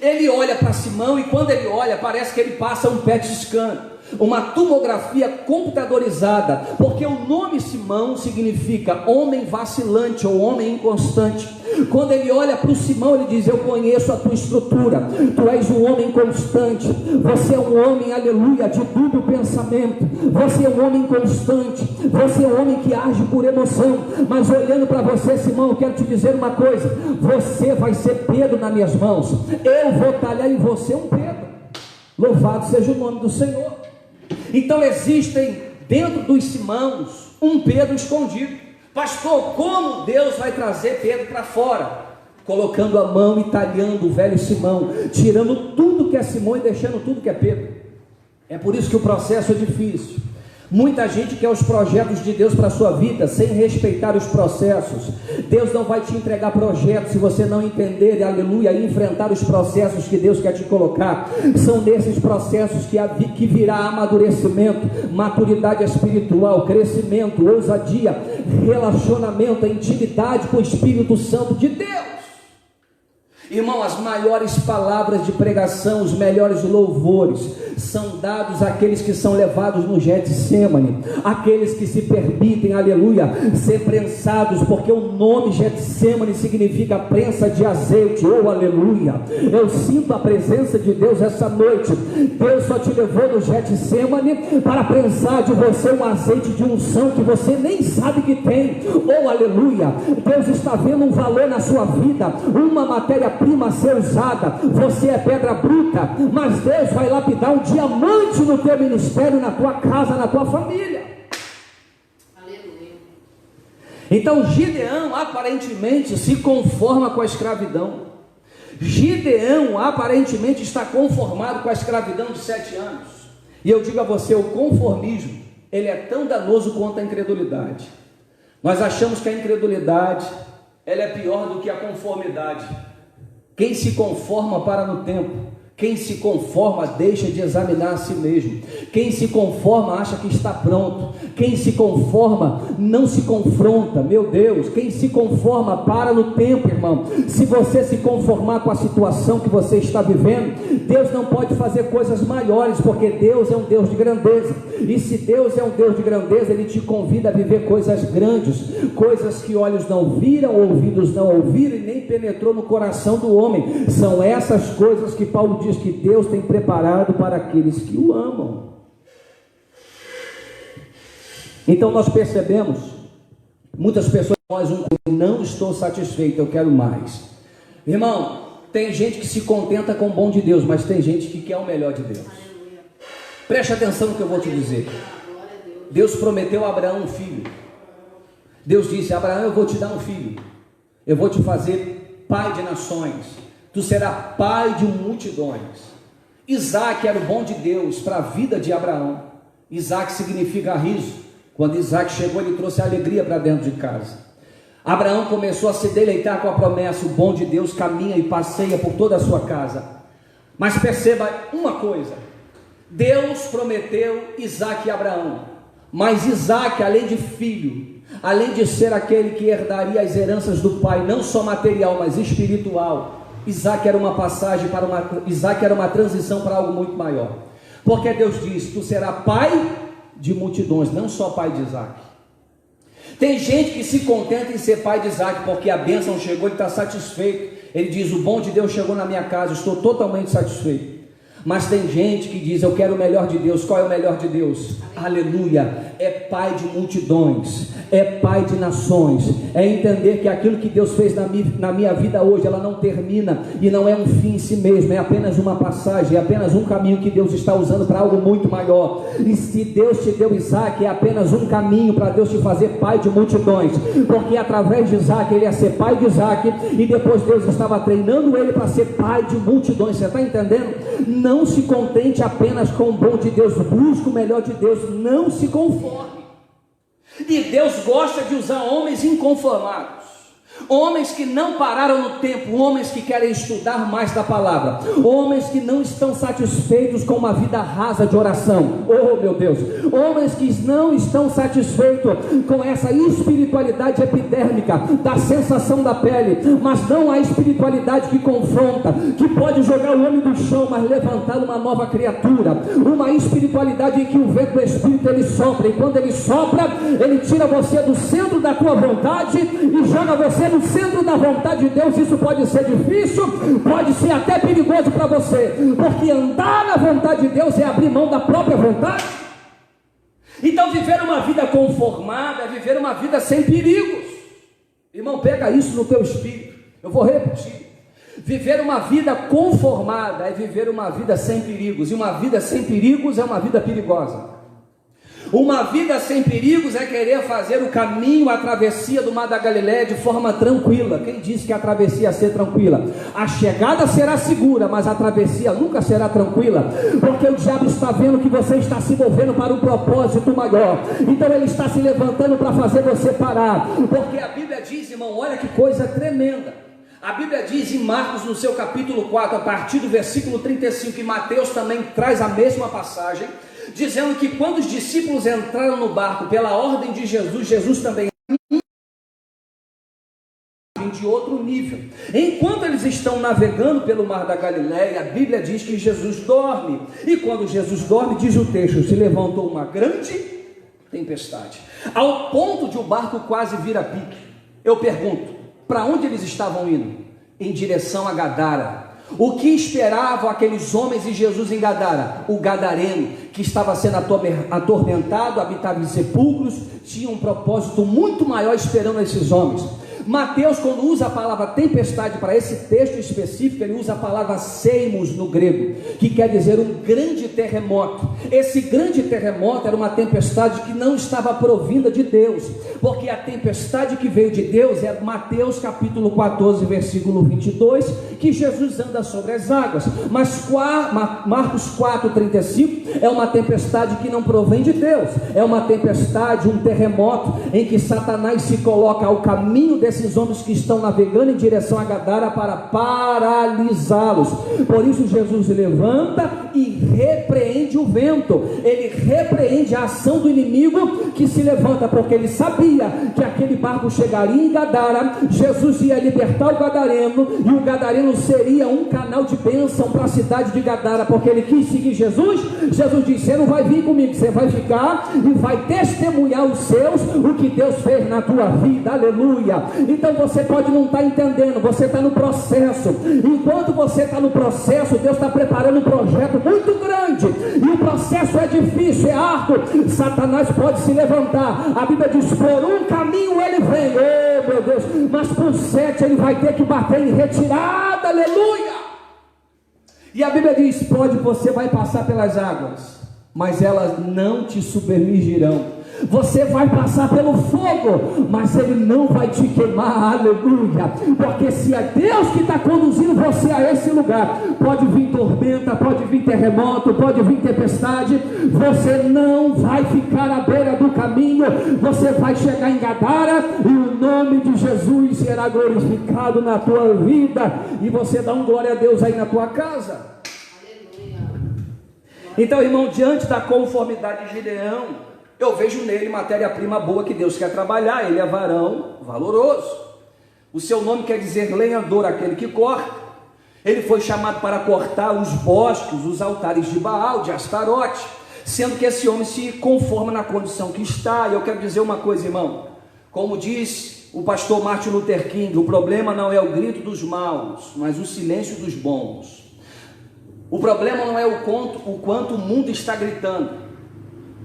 Ele olha para Simão, e quando ele olha, parece que ele passa um PET scan, uma tomografia computadorizada, porque o nome Simão significa homem vacilante ou homem inconstante. Quando ele olha para o Simão, ele diz: eu conheço a tua estrutura, tu és um homem constante, você é um homem, aleluia, de dúbio pensamento, você é um homem constante, você é um homem que age por emoção. Mas olhando para você, Simão, eu quero te dizer uma coisa: você vai ser Pedro nas minhas mãos, eu vou talhar em você um Pedro. Louvado seja o nome do Senhor. Então existem dentro dos Simãos um Pedro escondido. Pastor, como Deus vai trazer Pedro para fora? Colocando a mão e talhando o velho Simão, tirando tudo que é Simão e deixando tudo que é Pedro. É por isso que o processo é difícil, Muita gente quer os projetos de Deus para a sua vida sem respeitar os processos. Deus não vai te entregar projetos se você não entender, aleluia, e enfrentar os processos que Deus quer te colocar. São nesses processos que virá amadurecimento, maturidade espiritual, crescimento, ousadia, relacionamento, a intimidade com o Espírito Santo de Deus. Irmão, as maiores palavras de pregação, os melhores louvores são dados àqueles que são levados no Getsêmani, aqueles que se permitem, aleluia, ser prensados, porque o nome Getsêmani significa prensa de azeite, oh aleluia. Eu sinto a presença de Deus essa noite. Deus só te levou no Getsêmani para prensar de você um azeite de unção que você nem sabe que tem, oh aleluia. Deus está vendo um valor na sua vida, uma matéria-prima a ser usada. Você é pedra bruta, mas Deus vai lapidar um diamante no teu ministério, na tua casa, na tua família. Aleluia. Então Gideão aparentemente se conforma com a escravidão. Gideão aparentemente está conformado com a escravidão de 7 anos. E eu digo a você, o conformismo, ele é tão danoso quanto a incredulidade. Nós achamos que a incredulidade, ela é pior do que a conformidade. Quem se conforma para no tempo. Quem se conforma deixa de examinar a si mesmo. Quem se conforma acha que está pronto. Quem se conforma não se confronta. Meu Deus, quem se conforma para no tempo, irmão. Se você se conformar com a situação que você está vivendo, Deus não pode fazer coisas maiores, porque Deus é um Deus de grandeza. E se Deus é um Deus de grandeza, Ele te convida a viver coisas grandes, coisas que olhos não viram, ouvidos não ouviram e nem penetrou no coração do homem. São essas coisas que Paulo diz que Deus tem preparado para aqueles que o amam. Então nós percebemos, muitas pessoas, não estou satisfeito, eu quero mais. Irmão, tem gente que se contenta com o bom de Deus, mas tem gente que quer o melhor de Deus. Preste atenção no que eu vou te dizer. Deus prometeu a Abraão um filho. Deus disse: Abraão, eu vou te dar um filho, eu vou te fazer pai de nações, tu serás pai de multidões. Isaac era o bom de Deus para a vida de Abraão. Isaac significa riso. Quando Isaac chegou, ele trouxe alegria para dentro de casa. Abraão começou a se deleitar com a promessa. O bom de Deus caminha e passeia por toda a sua casa. Mas perceba uma coisa: Deus prometeu Isaac e Abraão, mas Isaac, além de filho, além de ser aquele que herdaria as heranças do pai, não só material, mas espiritual, Isaac era uma passagem Isaac era uma transição para algo muito maior. Porque Deus diz: tu serás pai de multidões, não só pai de Isaac. Tem gente que se contenta em ser pai de Isaac, porque a bênção chegou, ele está satisfeito. Ele diz: o bom de Deus chegou na minha casa, estou totalmente satisfeito. Mas tem gente que diz: eu quero o melhor de Deus. Qual é o melhor de Deus? Aleluia, é pai de multidões, é pai de nações, é entender que aquilo que Deus fez na minha vida hoje, ela não termina e não é um fim em si mesmo, é apenas uma passagem, é apenas um caminho que Deus está usando para algo muito maior. E se Deus te deu Isaac, é apenas um caminho para Deus te fazer pai de multidões, porque através de Isaac, ele ia ser pai de Isaac, e depois Deus estava treinando ele para ser pai de multidões. Você está entendendo? Não se contente apenas com o bom de Deus, busque o melhor de Deus, não se conforme. E Deus gosta de usar homens inconformados, homens que não pararam no tempo, homens que querem estudar mais da palavra, homens que não estão satisfeitos com uma vida rasa de oração, oh meu Deus, homens que não estão satisfeitos com essa espiritualidade epidérmica, da sensação da pele, mas não a espiritualidade que confronta, que pode jogar o homem do chão, mas levantar uma nova criatura, uma espiritualidade em que o vento do Espírito ele sopra, e quando ele sopra, ele tira você do centro da tua vontade e joga você no centro da vontade de Deus. Isso pode ser difícil, pode ser até perigoso para você, porque andar na vontade de Deus é abrir mão da própria vontade. Então viver uma vida conformada é viver uma vida sem perigos. Irmão, pega isso no teu espírito, eu vou repetir: viver uma vida conformada é viver uma vida sem perigos, e uma vida sem perigos é uma vida perigosa. Uma vida sem perigos é querer fazer o caminho, a travessia do Mar da Galileia de forma tranquila. Quem disse que a travessia ia ser tranquila? A chegada será segura, mas a travessia nunca será tranquila, porque o diabo está vendo que você está se movendo para um propósito maior. Então ele está se levantando para fazer você parar, porque a Bíblia diz, irmão, olha que coisa tremenda. A Bíblia diz em Marcos, no seu capítulo 4, a partir do versículo 35, e Mateus também traz a mesma passagem, dizendo que quando os discípulos entraram no barco pela ordem de Jesus, Jesus também de outro nível. Enquanto eles estão navegando pelo Mar da Galileia, a Bíblia diz que Jesus dorme, e quando Jesus dorme, diz o texto, se levantou uma grande tempestade, ao ponto de o barco quase vir a pique. Eu pergunto, para onde eles estavam indo? Em direção a Gadara. O que esperavam aqueles homens e Jesus em Gadara? O gadareno, que estava sendo atormentado, habitava em sepulcros, tinha um propósito muito maior esperando esses homens. Mateus, quando usa a palavra tempestade para esse texto específico, ele usa a palavra seimos no grego, que quer dizer um grande terremoto. Esse grande terremoto era uma tempestade que não estava provinda de Deus, porque a tempestade que veio de Deus é Mateus capítulo 14, versículo 22, que Jesus anda sobre as águas. Mas Marcos 4, 35 é uma tempestade que não provém de Deus, é uma tempestade, um terremoto em que Satanás se coloca ao caminho desses homens que estão navegando em direção a Gadara para paralisá-los. Por isso Jesus levanta e repreende o vento, ele repreende a ação do inimigo que se levanta, porque ele sabia que aquele barco chegaria em Gadara, Jesus ia libertar o gadareno, e o gadareno seria um canal de bênção para a cidade de Gadara, porque ele quis seguir Jesus. Jesus disse, você não vai vir comigo, você vai ficar e vai testemunhar os seus, o que Deus fez na tua vida, aleluia. Então você pode não estar entendendo, você está no processo. Enquanto você está no processo, Deus está preparando um projeto muito grande, e o processo é difícil, é árduo. Satanás pode se levantar, a Bíblia diz, por um caminho ele vem, oh meu Deus, mas por 7 ele vai ter que bater em retirada, aleluia. E a Bíblia diz, você vai passar pelas águas, mas elas não te submergirão. Você vai passar pelo fogo, mas ele não vai te queimar, aleluia, porque se é Deus que está conduzindo você a esse lugar, pode vir tormenta, pode vir terremoto, pode vir tempestade, você não vai ficar à beira do caminho, você vai chegar em Gadara, e o nome de Jesus será glorificado na tua vida, e você dá um glória a Deus aí na tua casa. Aleluia. Então, irmão, diante da conformidade de Gideão, eu vejo nele matéria-prima boa que Deus quer trabalhar. Ele é varão valoroso. O seu nome quer dizer lenhador, aquele que corta. Ele foi chamado para cortar os bosques, os altares de Baal, de Astarote, sendo que esse homem se conforma na condição que está. E eu quero dizer uma coisa, irmão, como diz o pastor Martin Luther King, o problema não é o grito dos maus, mas o silêncio dos bons. O problema não é o quanto o mundo está gritando.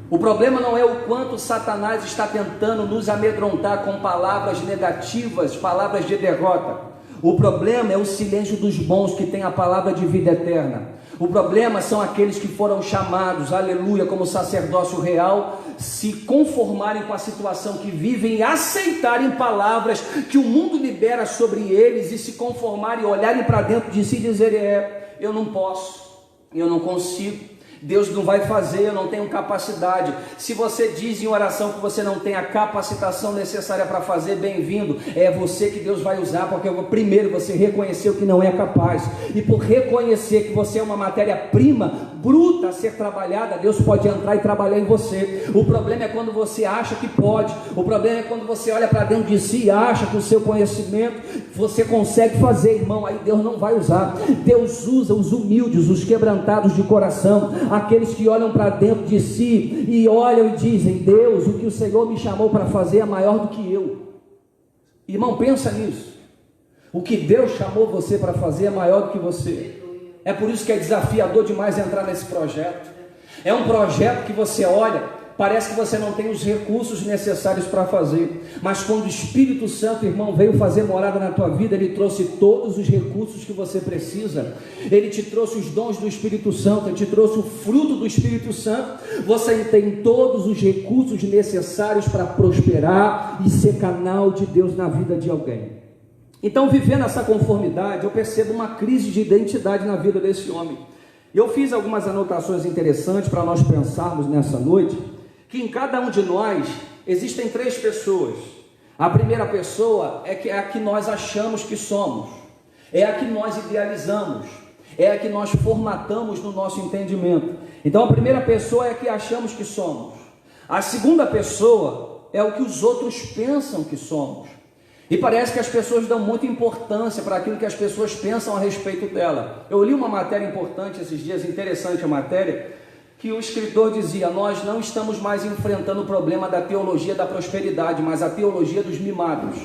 O problema não é o quanto Satanás está tentando nos amedrontar com palavras negativas, palavras de derrota. O problema é o silêncio dos bons que tem a palavra de vida eterna. O problema são aqueles que foram chamados, aleluia, como sacerdócio real, se conformarem com a situação que vivem e aceitarem palavras que o mundo libera sobre eles, e se conformarem, olharem para dentro de si e dizerem, eu não posso, eu não consigo. Deus não vai fazer, eu não tenho capacidade. Se você diz em oração que você não tem a capacitação necessária para fazer, bem-vindo, é você que Deus vai usar, porque primeiro você reconheceu que não é capaz, e por reconhecer que você é uma matéria-prima bruta a ser trabalhada, Deus pode entrar e trabalhar em você. O problema é quando você acha que pode, o problema é quando você olha para dentro de si e acha que o seu conhecimento você consegue fazer, irmão, aí Deus não vai usar. Deus usa os humildes, os quebrantados de coração, aqueles que olham para dentro de si e olham e dizem, Deus, o que o Senhor me chamou para fazer é maior do que eu. Irmão, pensa nisso. O que Deus chamou você para fazer é maior do que você. É por isso que é desafiador demais entrar nesse projeto. É um projeto que você olha, parece que você não tem os recursos necessários para fazer, mas quando o Espírito Santo, irmão, veio fazer morada na tua vida, ele trouxe todos os recursos que você precisa. Ele te trouxe os dons do Espírito Santo, ele te trouxe o fruto do Espírito Santo. Você tem todos os recursos necessários para prosperar e ser canal de Deus na vida de alguém. Então, vivendo essa conformidade, eu percebo uma crise de identidade na vida desse homem. Eu fiz algumas anotações interessantes para nós pensarmos nessa noite, que em cada um de nós existem 3 pessoas. A primeira pessoa é a que nós achamos que somos, é a que nós idealizamos, é a que nós formatamos no nosso entendimento. Então a primeira pessoa é a que achamos que somos. A segunda pessoa é o que os outros pensam que somos. E parece que as pessoas dão muita importância para aquilo que as pessoas pensam a respeito dela. Eu li uma matéria importante esses dias, interessante a matéria, que o escritor dizia: nós não estamos mais enfrentando o problema da teologia da prosperidade, mas a teologia dos mimados.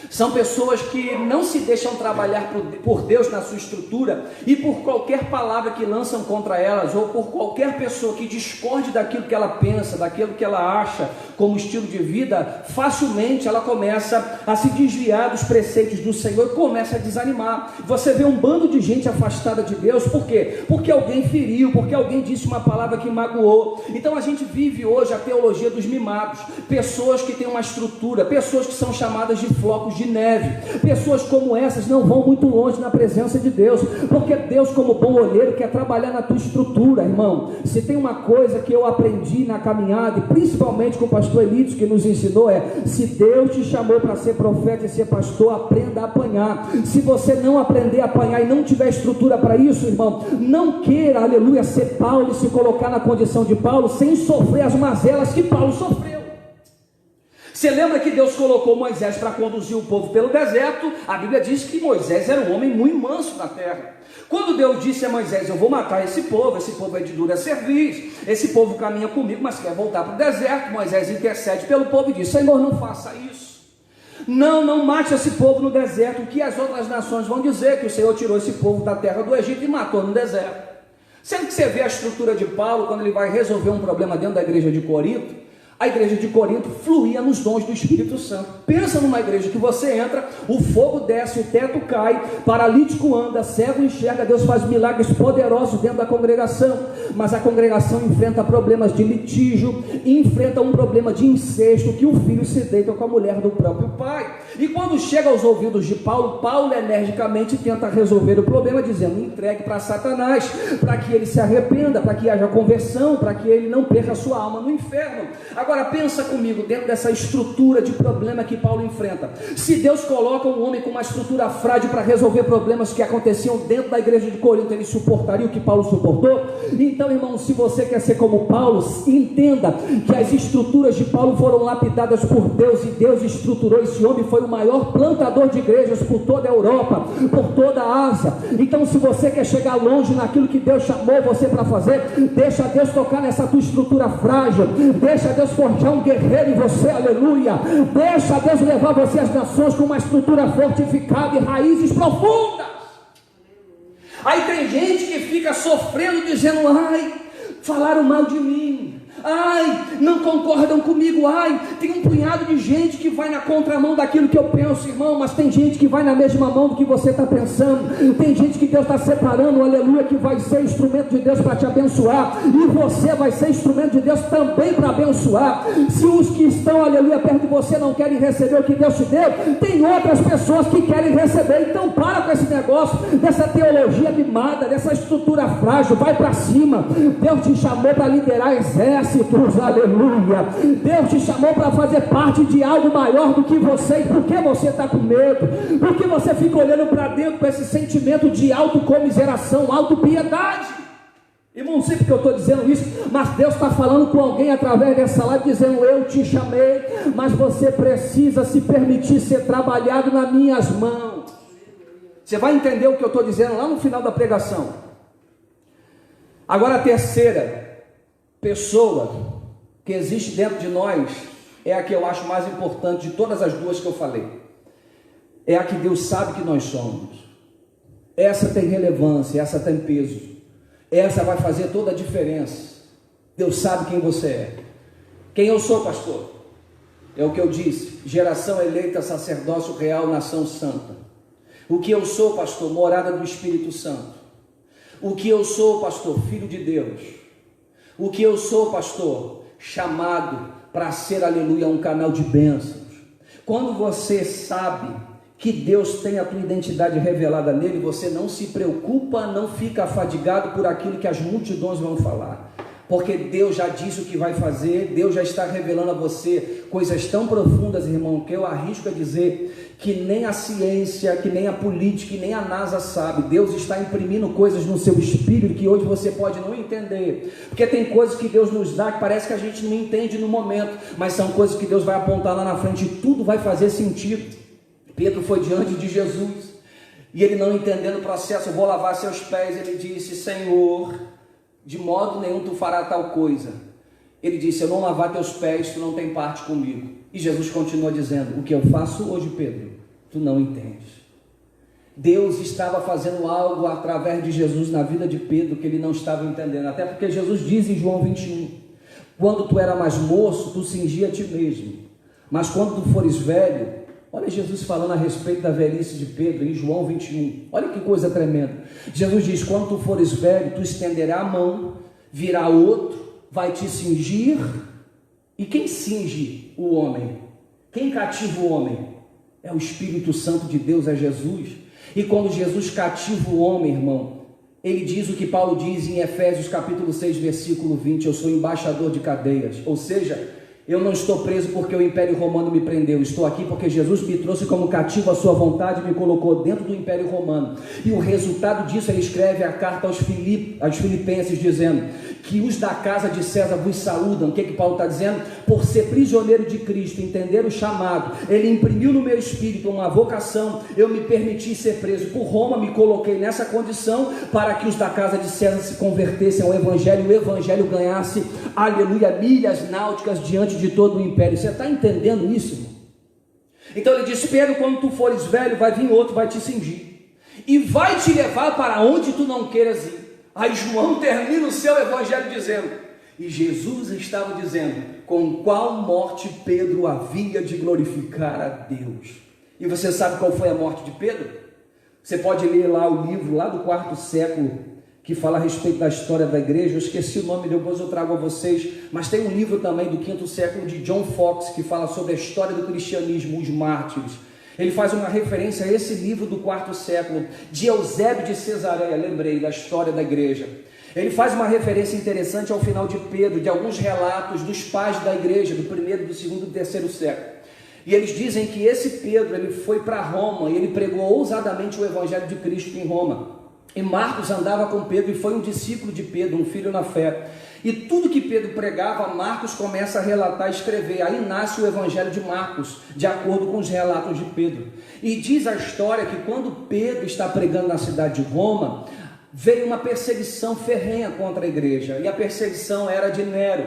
São pessoas que não se deixam trabalhar por Deus na sua estrutura, e por qualquer palavra que lançam contra elas, ou por qualquer pessoa que discorde daquilo que ela pensa, daquilo que ela acha como estilo de vida, facilmente ela começa a se desviar dos preceitos do Senhor e começa a desanimar. Você vê um bando de gente afastada de Deus, por quê? Porque alguém feriu, porque alguém disse uma palavra que magoou. Então a gente vive hoje a teologia dos mimados, pessoas que têm uma estrutura, pessoas que são chamadas de flocos de neve. Pessoas como essas não vão muito longe na presença de Deus, porque Deus, como bom olheiro, quer trabalhar na tua estrutura, irmão. Se tem uma coisa que eu aprendi na caminhada, e principalmente com o pastor Elites, que nos ensinou, se Deus te chamou para ser profeta e ser pastor, aprenda a apanhar. Se você não aprender a apanhar e não tiver estrutura para isso, irmão, não queira, aleluia, ser Paulo e se colocar na condição de Paulo sem sofrer as mazelas que Paulo sofreu. Você lembra que Deus colocou Moisés para conduzir o povo pelo deserto? A Bíblia diz que Moisés era um homem muito manso na terra. Quando Deus disse a Moisés: eu vou matar esse povo é de dura cerviz, esse povo caminha comigo, mas quer voltar para o deserto, Moisés intercede pelo povo e diz: Senhor, não faça isso, não mate esse povo no deserto. O que as outras nações vão dizer? Que o Senhor tirou esse povo da terra do Egito e matou no deserto. Sendo que você vê a estrutura de Paulo, quando ele vai resolver um problema dentro da igreja de Corinto, a igreja de Corinto fluía nos dons do Espírito Santo. Pensa numa igreja que você entra, o fogo desce, o teto cai, paralítico anda, cego enxerga, Deus faz milagres poderosos dentro da congregação, mas a congregação enfrenta problemas de litígio, enfrenta um problema de incesto, que o filho se deita com a mulher do próprio pai. E quando chega aos ouvidos de Paulo, Paulo energicamente tenta resolver o problema, dizendo: entregue para Satanás, para que ele se arrependa, para que haja conversão, para que ele não perca a sua alma no inferno. Agora pensa comigo, dentro dessa estrutura de problema que Paulo enfrenta, se Deus coloca um homem com uma estrutura frágil para resolver problemas que aconteciam dentro da igreja de Corinto, ele suportaria o que Paulo suportou? Então, irmão, se você quer ser como Paulo, entenda que as estruturas de Paulo foram lapidadas por Deus, e Deus estruturou esse homem. Foi o maior plantador de igrejas por toda a Europa, por toda a Ásia. Então, se você quer chegar longe naquilo que Deus chamou você para fazer, deixa Deus tocar nessa tua estrutura frágil, deixa Deus forjar um guerreiro em você, aleluia. Deixa Deus levar você às nações com uma estrutura fortificada e raízes profundas. Aí tem gente que fica sofrendo, dizendo: ai, falaram mal de mim, ai, não concordam comigo, ai. Tem um punhado de gente que vai na contramão daquilo que eu penso, irmão, mas tem gente que vai na mesma mão do que você está pensando. Tem gente que Deus está separando, aleluia, que vai ser instrumento de Deus para te abençoar, e você vai ser instrumento de Deus também para abençoar. Se os que estão, aleluia, perto de você não querem receber o que Deus te deu, tem outras pessoas que querem receber. Então para com esse negócio, dessa teologia mimada, dessa estrutura frágil. Vai para cima. Deus te chamou para liderar exércitos, aleluia. Deus te chamou para fazer parte de algo maior do que você. E por que você está com medo? Por que você fica olhando para dentro com esse sentimento de autocomiseração, autopiedade? Irmão, não sei porque eu estou dizendo isso, mas Deus está falando com alguém através dessa live, dizendo: eu te chamei, mas você precisa se permitir ser trabalhado nas minhas mãos. Você vai entender o que eu estou dizendo lá no final da pregação. Agora, a terceira pessoa que existe dentro de nós é a que eu acho mais importante de todas as duas que eu falei. É a que Deus sabe que nós somos. Essa tem relevância, essa tem peso, essa vai fazer toda a diferença. Deus sabe quem você é. Quem eu sou, pastor? É o que eu disse: geração eleita, sacerdócio real, nação santa. O que eu sou, pastor? Morada do Espírito Santo. O que eu sou, pastor? Filho de Deus. O que eu sou, pastor? Chamado para ser, aleluia, um canal de bênçãos. Quando você sabe que Deus tem a tua identidade revelada nele, você não se preocupa, não fica afadigado por aquilo que as multidões vão falar, porque Deus já disse o que vai fazer. Deus já está revelando a você coisas tão profundas, irmão, que eu arrisco a dizer que nem a ciência, que nem a política, que nem a NASA sabe. Deus está imprimindo coisas no seu espírito que hoje você pode não entender, porque tem coisas que Deus nos dá que parece que a gente não entende no momento, mas são coisas que Deus vai apontar lá na frente e tudo vai fazer sentido. Pedro foi diante de Jesus e ele, não entendendo o processo: eu vou lavar seus pés. Ele disse: Senhor, de modo nenhum tu fará tal coisa. Ele disse: eu não lavar teus pés, tu não tem parte comigo. E Jesus continua dizendo: o que eu faço hoje, Pedro, tu não entendes. Deus estava fazendo algo através de Jesus na vida de Pedro que ele não estava entendendo, até porque Jesus diz em João 21, quando tu era mais moço, tu cingia a ti mesmo, mas quando tu fores velho... Olha Jesus falando a respeito da velhice de Pedro em João 21, olha que coisa tremenda. Jesus diz: quando tu fores velho, tu estenderá a mão, virá outro, vai te cingir. E quem cinge o homem? Quem cativa o homem? É o Espírito Santo de Deus, é Jesus. E quando Jesus cativa o homem, irmão, ele diz o que Paulo diz em Efésios capítulo 6, versículo 20, eu sou embaixador de cadeias, ou seja, eu não estou preso porque o Império Romano me prendeu, estou aqui porque Jesus me trouxe como cativo à sua vontade e me colocou dentro do Império Romano. E o resultado disso, ele escreve a carta aos Filipenses, dizendo que os da casa de César vos saúdam. O que Paulo está dizendo? Por ser prisioneiro de Cristo, entender o chamado, ele imprimiu no meu espírito uma vocação, eu me permiti ser preso por Roma, me coloquei nessa condição para que os da casa de César se convertessem ao Evangelho, o Evangelho ganhasse, aleluia, milhas náuticas diante de todo o império. Você está entendendo isso, irmão? Então ele diz: Pedro, quando tu fores velho, vai vir outro, vai te cingir e vai te levar para onde tu não queiras ir. Aí João termina o seu evangelho dizendo, e Jesus estava dizendo, com qual morte Pedro havia de glorificar a Deus. E você sabe qual foi a morte de Pedro? Você pode ler lá o livro lá do 4º século, que fala a respeito da história da igreja. Eu esqueci o nome, depois eu trago a vocês, mas tem um livro também do 5º século de John Fox, que fala sobre a história do cristianismo, os mártires. Ele faz uma referência a esse livro do 4º século, de Eusébio de Cesareia, lembrei da história da igreja. Ele faz uma referência interessante ao final de Pedro, de alguns relatos dos pais da igreja, do 1º, do 2º e do 3º século. E eles dizem que esse Pedro, ele foi para Roma e ele pregou ousadamente o evangelho de Cristo em Roma. E Marcos andava com Pedro e foi um discípulo de Pedro, um filho na fé. E tudo que Pedro pregava, Marcos começa a relatar e escrever. Aí nasce o evangelho de Marcos, de acordo com os relatos de Pedro. E diz a história que quando Pedro está pregando na cidade de Roma, veio uma perseguição ferrenha contra a igreja. E a perseguição era de Nero.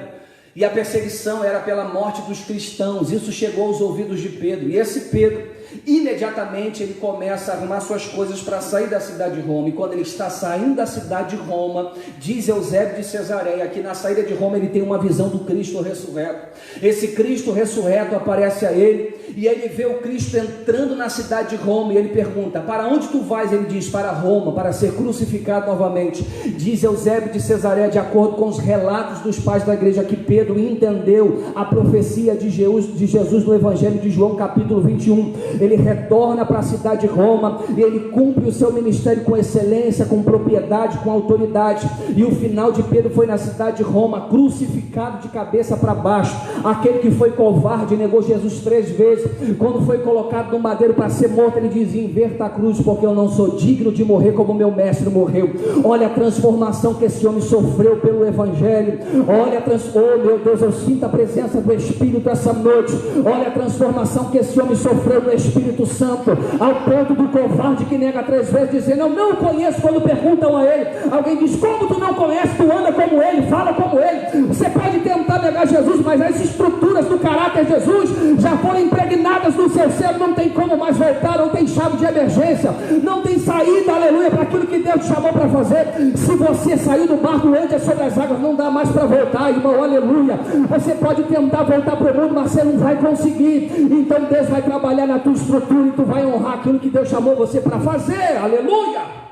E a perseguição era pela morte dos cristãos. Isso chegou aos ouvidos de Pedro. E esse Pedro, imediatamente ele começa a arrumar suas coisas para sair da cidade de Roma. E quando ele está saindo da cidade de Roma, diz Eusébio de Cesareia que na saída de Roma ele tem uma visão do Cristo ressurreto. Esse Cristo ressurreto aparece a ele e ele vê o Cristo entrando na cidade de Roma e ele pergunta: para onde tu vais? Ele diz: para Roma, para ser crucificado novamente. Diz Eusébio de Cesareia, de acordo com os relatos dos pais da igreja, que Pedro entendeu a profecia de Jesus no Evangelho de João capítulo 21. Ele retorna para a cidade de Roma e ele cumpre o seu ministério com excelência, com propriedade, com autoridade. E o final de Pedro foi na cidade de Roma, crucificado de cabeça para baixo. Aquele que foi covarde, negou Jesus 3 vezes. Quando foi colocado no madeiro para ser morto, ele dizia: inverta a cruz, porque eu não sou digno de morrer como meu mestre morreu. Olha a transformação que esse homem sofreu pelo Evangelho. Olha oh meu Deus, eu sinto a presença do Espírito essa noite. Olha a transformação que esse homem sofreu no Espírito Santo, ao ponto do covarde que nega 3 vezes, dizendo: eu não o conheço. Quando perguntam a ele, alguém diz: como tu não conheces? Tu anda como ele, fala como ele. Você pode tentar negar Jesus, mas as estruturas do caráter de Jesus já foram impregnadas impregnadas no seu ser, não tem como mais voltar, não tem chave de emergência, não tem saída, aleluia, para aquilo que Deus te chamou para fazer. Se você saiu do barco antes sobre as águas, não dá mais para voltar, irmão, aleluia. Você pode tentar voltar para o mundo, mas você não vai conseguir. Então Deus vai trabalhar na tua estrutura e tu vai honrar aquilo que Deus chamou você para fazer, aleluia.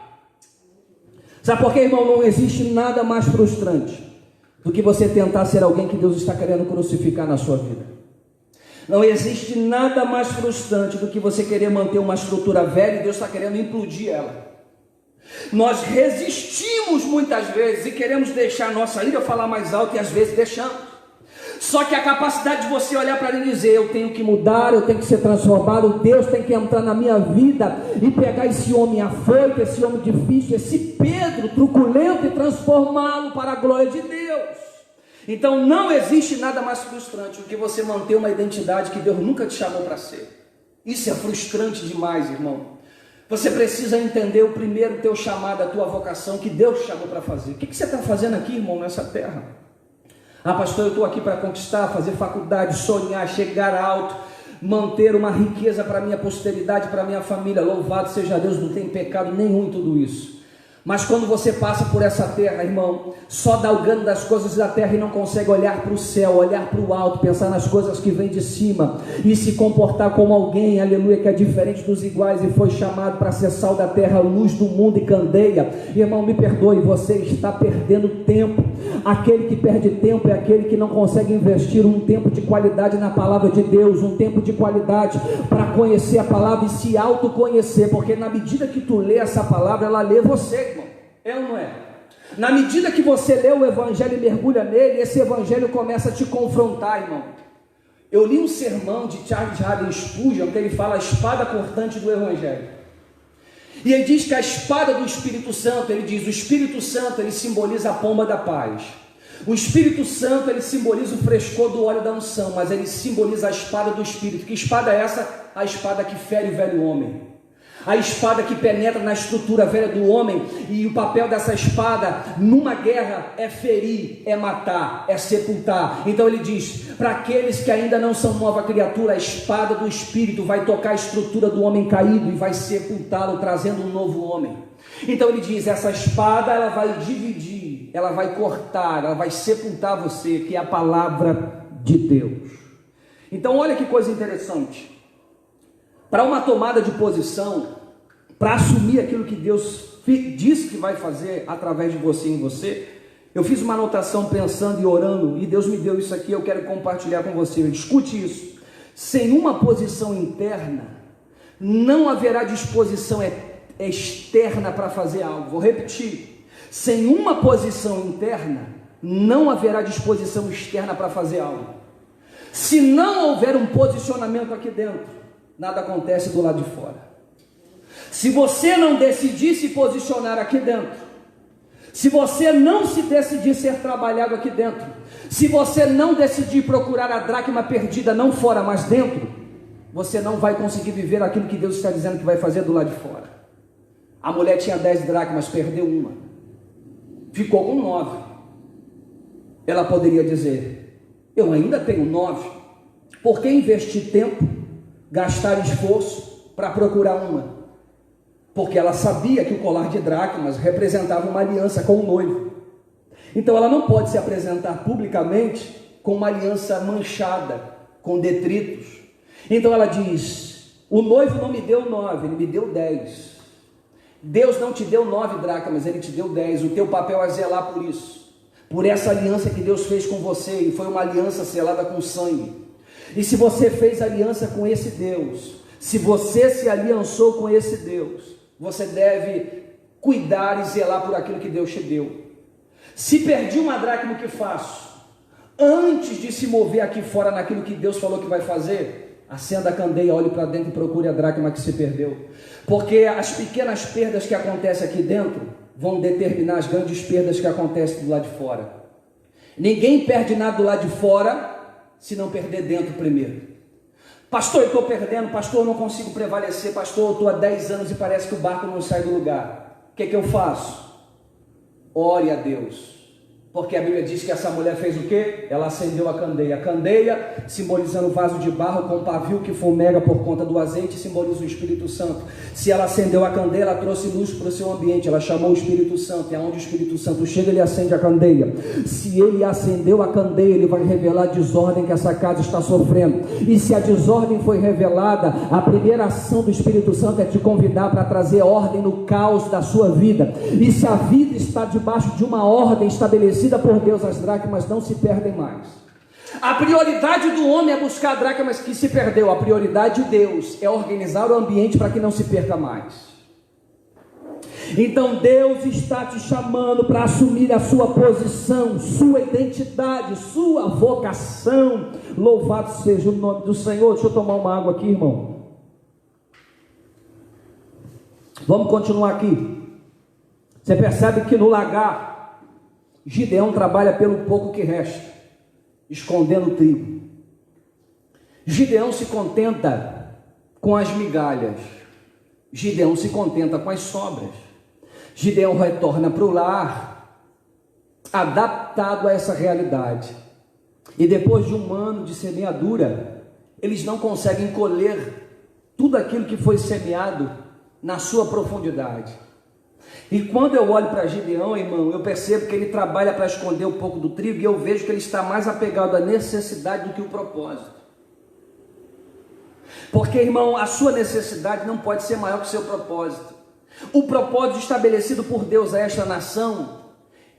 Sabe por quê, irmão? Não existe nada mais frustrante do que você tentar ser alguém que Deus está querendo crucificar na sua vida. Não existe nada mais frustrante do que você querer manter uma estrutura velha e Deus está querendo implodir ela. Nós resistimos muitas vezes e queremos deixar a nossa ira falar mais alto, e às vezes deixamos. Só que a capacidade de você olhar para ele e dizer: eu tenho que mudar, eu tenho que ser transformado, Deus tem que entrar na minha vida e pegar esse homem afoito, esse homem difícil, esse Pedro truculento, e transformá-lo para a glória de Deus. Então não existe nada mais frustrante do que você manter uma identidade que Deus nunca te chamou para ser. Isso é frustrante demais, irmão. Você precisa entender o primeiro teu chamado, a tua vocação, que Deus te chamou para fazer. O que você está fazendo aqui, irmão, nessa terra? Ah, pastor, eu estou aqui para conquistar, fazer faculdade, sonhar, chegar alto, manter uma riqueza para minha posteridade, para minha família. Louvado seja Deus, não tem pecado nenhum em tudo isso. Mas quando você passa por essa terra, irmão, só galgando das coisas da terra e não consegue olhar para o céu, olhar para o alto, pensar nas coisas que vêm de cima e se comportar como alguém, aleluia, que é diferente dos iguais e foi chamado para ser sal da terra, luz do mundo e candeia. Irmão, me perdoe, você está perdendo tempo. Aquele que perde tempo é aquele que não consegue investir um tempo de qualidade na palavra de Deus, um tempo de qualidade para conhecer a palavra e se autoconhecer, porque na medida que tu lê essa palavra, ela lê você, irmão. É ou não é? Na medida que você lê o evangelho e mergulha nele, esse evangelho começa a te confrontar, irmão. Eu li um sermão de Charles Haddon Spurgeon, que ele fala a espada cortante do evangelho. E ele diz que a espada do Espírito Santo, ele diz, o Espírito Santo, ele simboliza a pomba da paz. O Espírito Santo, ele simboliza o frescor do óleo da unção, mas ele simboliza a espada do Espírito. Que espada é essa? A espada que fere o velho homem. A espada que penetra na estrutura velha do homem, e o papel dessa espada numa guerra é ferir, é matar, é sepultar. Então ele diz, para aqueles que ainda não são nova criatura, a espada do Espírito vai tocar a estrutura do homem caído e vai sepultá-lo, trazendo um novo homem. Então ele diz, essa espada ela vai dividir, ela vai cortar, ela vai sepultar você, que é a palavra de Deus. Então olha que coisa interessante. Para uma tomada de posição, para assumir aquilo que Deus disse que vai fazer através de você e em você, eu fiz uma anotação pensando e orando, e Deus me deu isso aqui, eu quero compartilhar com você. Escute isso: sem uma posição interna, não haverá disposição externa para fazer algo. Vou repetir: sem uma posição interna, não haverá disposição externa para fazer algo. Se não houver um posicionamento aqui dentro, nada acontece do lado de fora. Se você não decidir se posicionar aqui dentro, se você não se decidir ser trabalhado aqui dentro, se você não decidir procurar a dracma perdida não fora, mas dentro, você não vai conseguir viver aquilo que Deus está dizendo que vai fazer do lado de fora. A mulher tinha 10 dracmas, perdeu uma, ficou com 9. Ela poderia dizer, eu ainda tenho 9, por que investir tempo, gastar esforço para procurar uma? Porque ela sabia que o colar de dracmas representava uma aliança com o noivo. Então ela não pode se apresentar publicamente com uma aliança manchada, com detritos. Então ela diz, o noivo não me deu 9, ele me deu 10. Deus não te deu 9 dracmas, ele te deu 10. O teu papel é zelar por isso, por essa aliança que Deus fez com você, e foi uma aliança selada com sangue. E se você fez aliança com esse Deus, se você se aliançou com esse Deus, você deve cuidar e zelar por aquilo que Deus te deu. Se perdi uma dracma, o que faço? Antes de se mover aqui fora naquilo que Deus falou que vai fazer, acenda a candeia, olhe para dentro e procure a dracma que se perdeu. Porque as pequenas perdas que acontecem aqui dentro vão determinar as grandes perdas que acontecem do lado de fora. Ninguém perde nada do lado de fora se não perder dentro primeiro. Pastor, eu estou perdendo, pastor, eu não consigo prevalecer, pastor, eu estou há 10 anos e parece que o barco não sai do lugar. O que é que eu faço? Ore a Deus. Porque a Bíblia diz que essa mulher fez o quê? Ela acendeu a candeia. A candeia, simbolizando o vaso de barro com pavio que fumega por conta do azeite, simboliza o Espírito Santo. Se ela acendeu a candeia, ela trouxe luz para o seu ambiente, ela chamou o Espírito Santo, e aonde o Espírito Santo chega, ele acende a candeia. Se ele acendeu a candeia, ele vai revelar a desordem que essa casa está sofrendo. E se a desordem foi revelada, a primeira ação do Espírito Santo é te convidar para trazer ordem no caos da sua vida. E se a vida está debaixo de uma ordem estabelecida por Deus, as dracmas não se perdem mais. A prioridade do homem é buscar a dracma que se perdeu. A prioridade de Deus é organizar o ambiente para que não se perca mais. Então Deus está te chamando para assumir a sua posição, sua identidade, sua vocação. Louvado seja o nome do Senhor. Deixa eu tomar uma água aqui, irmão. Vamos continuar aqui. Você percebe que no lagar Gideão trabalha pelo pouco que resta, escondendo o trigo. Gideão se contenta com as migalhas. Gideão se contenta com as sobras. Gideão retorna para o lar, adaptado a essa realidade. E depois de um ano de semeadura, eles não conseguem colher tudo aquilo que foi semeado na sua profundidade. E quando eu olho para Gideão, irmão, eu percebo que ele trabalha para esconder um pouco do trigo, e eu vejo que ele está mais apegado à necessidade do que o propósito. Porque, irmão, a sua necessidade não pode ser maior que o seu propósito. O propósito estabelecido por Deus a esta nação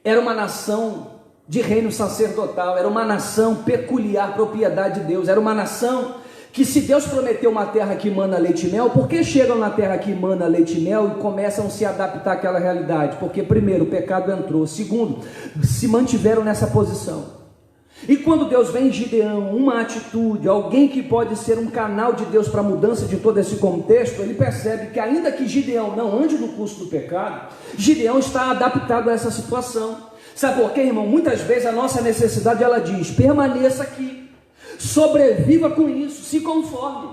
era uma nação de reino sacerdotal, era uma nação peculiar, propriedade de Deus, era uma nação que, se Deus prometeu uma terra que mana leite e mel, por que chegam na terra que mana leite e mel e começam a se adaptar àquela realidade? Porque primeiro, o pecado entrou. Segundo, se mantiveram nessa posição. E quando Deus vê em Gideão uma atitude, alguém que pode ser um canal de Deus para a mudança de todo esse contexto, ele percebe que, ainda que Gideão não ande no curso do pecado, Gideão está adaptado a essa situação. Sabe por quê, irmão? Muitas vezes a nossa necessidade, ela diz: permaneça aqui, sobreviva com isso, se conforme.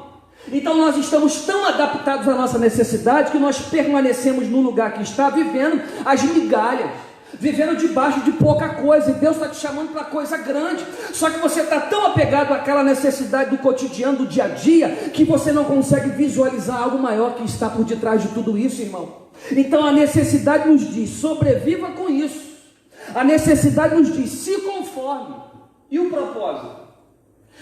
Então nós estamos tão adaptados à nossa necessidade que nós permanecemos no lugar que está, vivendo as migalhas, vivendo debaixo de pouca coisa. E Deus está te chamando para coisa grande, só que você está tão apegado àquela necessidade do cotidiano, do dia a dia, que você não consegue visualizar algo maior que está por detrás de tudo isso, irmão. Então a necessidade nos diz: sobreviva com isso. A necessidade nos diz: se conforme. E o propósito?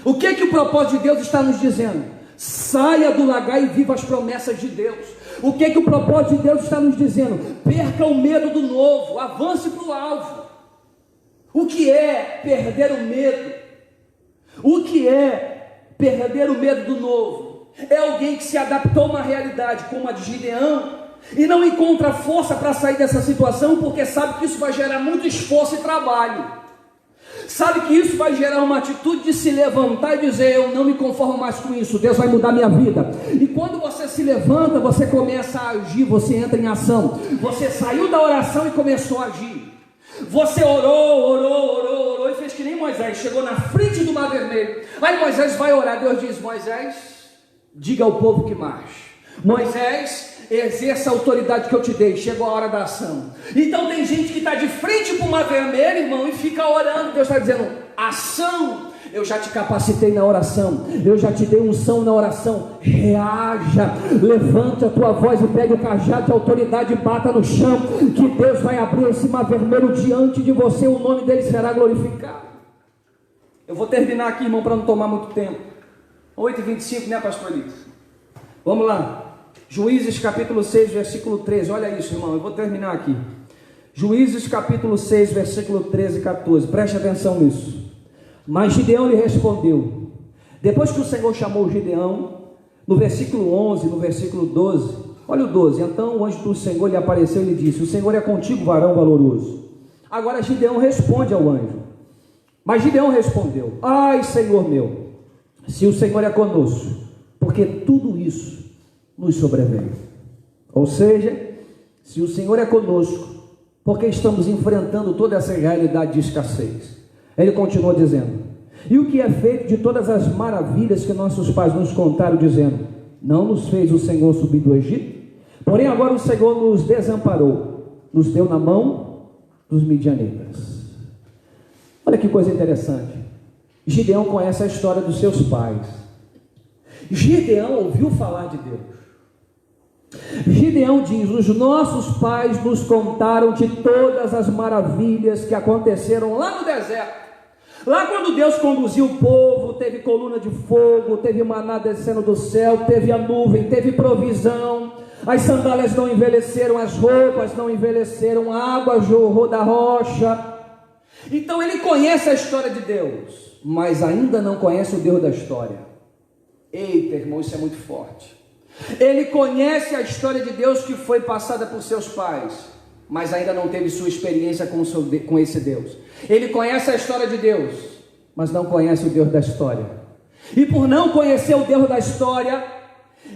O que o propósito de Deus está nos dizendo? Saia do lagar e viva as promessas de Deus. O que o propósito de Deus está nos dizendo? Perca o medo do novo, avance para o alvo. O que é perder o medo? O que é perder o medo do novo? É alguém que se adaptou a uma realidade como a de Gideão e não encontra força para sair dessa situação, porque sabe que isso vai gerar muito esforço e trabalho. Sabe que isso vai gerar uma atitude de se levantar e dizer: eu não me conformo mais com isso, Deus vai mudar minha vida. E quando você se levanta, você começa a agir, você entra em ação. Você saiu da oração e começou a agir. Você orou e fez que nem Moisés, chegou na frente do Mar Vermelho. Aí Moisés vai orar, Deus diz: Moisés, diga ao povo que marche. Moisés, exerça a autoridade que eu te dei, chegou a hora da ação. Então tem gente que está de frente para o Mar Vermelho, irmão, e fica orando. Deus está dizendo: ação. Eu já te capacitei na oração, eu já te dei unção na oração. Reaja, levante a tua voz e pegue o cajado de autoridade e bata no chão, que Deus vai abrir esse Mar Vermelho diante de você, o nome dele será glorificado. Eu vou terminar aqui, irmão, para não tomar muito tempo. 8h25, né, pastorito? Vamos lá. Juízes capítulo 6, versículo 13, olha isso, irmão, eu vou terminar aqui. Juízes capítulo 6, versículo 13 e 14, preste atenção nisso. Mas Gideão lhe respondeu, depois que o Senhor chamou Gideão, no versículo 11, no versículo 12, olha o 12, então o anjo do Senhor lhe apareceu e lhe disse: o Senhor é contigo, varão valoroso. Agora Gideão responde ao anjo, mas Gideão respondeu: ai, Senhor meu, se o Senhor é conosco, porque tudo isso nos sobreveio. Ou seja, se o Senhor é conosco, porque estamos enfrentando toda essa realidade de escassez. Ele continua dizendo: e o que é feito de todas as maravilhas que nossos pais nos contaram, dizendo: não nos fez o Senhor subir do Egito? Porém agora o Senhor nos desamparou, nos deu na mão dos midianitas. Olha que coisa interessante. Gideão conhece a história dos seus pais. Gideão ouviu falar de Deus. Gideão diz: os nossos pais nos contaram de todas as maravilhas que aconteceram lá no deserto. Lá quando Deus conduziu o povo, teve coluna de fogo, teve maná descendo do céu, teve a nuvem, teve provisão, as sandálias não envelheceram, as roupas não envelheceram, a água jorrou da rocha. Então ele conhece a história de Deus, mas ainda não conhece o Deus da história. Eita, irmão, isso é muito forte. Ele conhece a história de Deus que foi passada por seus pais, mas ainda não teve sua experiência com esse Deus. Ele conhece a história de Deus, mas não conhece o Deus da história. E por não conhecer o Deus da história,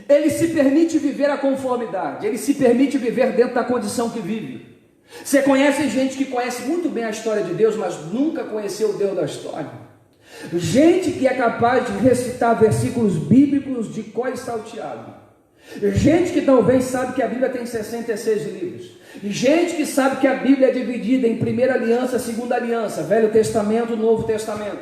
ele se permite viver a conformidade, ele se permite viver dentro da condição que vive. Você conhece gente que conhece muito bem a história de Deus, mas nunca conheceu o Deus da história. Gente que é capaz de recitar versículos bíblicos de cor e salteado. Gente que talvez sabe que a Bíblia tem 66 livros. Gente que sabe que a Bíblia é dividida em primeira aliança, segunda aliança, Velho Testamento, Novo Testamento.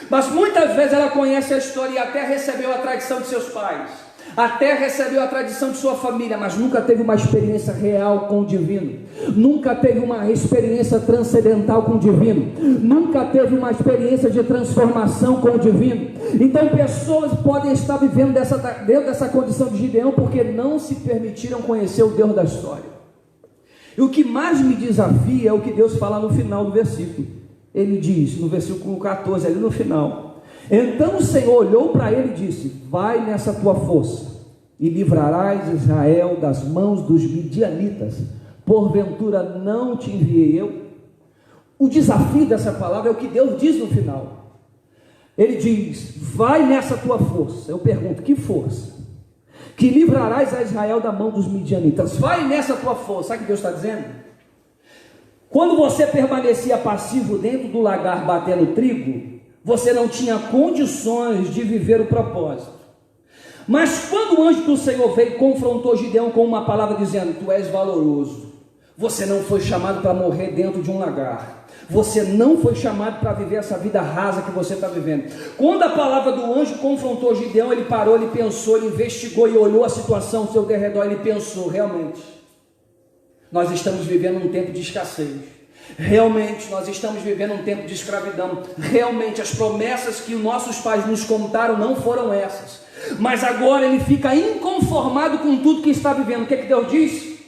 Mas muitas vezes ela conhece a história e até recebeu a tradição de seus pais, até recebeu a tradição de sua família, mas nunca teve uma experiência real com o divino, nunca teve uma experiência transcendental com o divino, nunca teve uma experiência de transformação com o divino. Então pessoas podem estar vivendo dentro dessa condição de Gideão porque não se permitiram conhecer o Deus da história. E o que mais me desafia é o que Deus fala no final do versículo. Ele diz no versículo 14, ali no final: então o Senhor olhou para ele e disse: vai nessa tua força e livrarás Israel das mãos dos midianitas, porventura não te enviei eu? O desafio dessa palavra é o que Deus diz no final. Ele diz: vai nessa tua força. Eu pergunto: que força? Que livrarás a Israel da mão dos midianitas. Vai nessa tua força. Sabe o que Deus está dizendo? Quando você permanecia passivo dentro do lagar batendo trigo, você não tinha condições de viver o propósito. Mas quando o anjo do Senhor veio e confrontou Gideão com uma palavra dizendo: tu és valoroso, você não foi chamado para morrer dentro de um lagar, você não foi chamado para viver essa vida rasa que você está vivendo. Quando a palavra do anjo confrontou Gideão, ele parou, ele pensou, ele investigou e olhou a situação ao seu derredor. Ele pensou: realmente, nós estamos vivendo um tempo de escassez. Realmente nós estamos vivendo um tempo de escravidão. Realmente as promessas que nossos pais nos contaram não foram essas. Mas agora ele fica inconformado com tudo que está vivendo. O que Deus diz?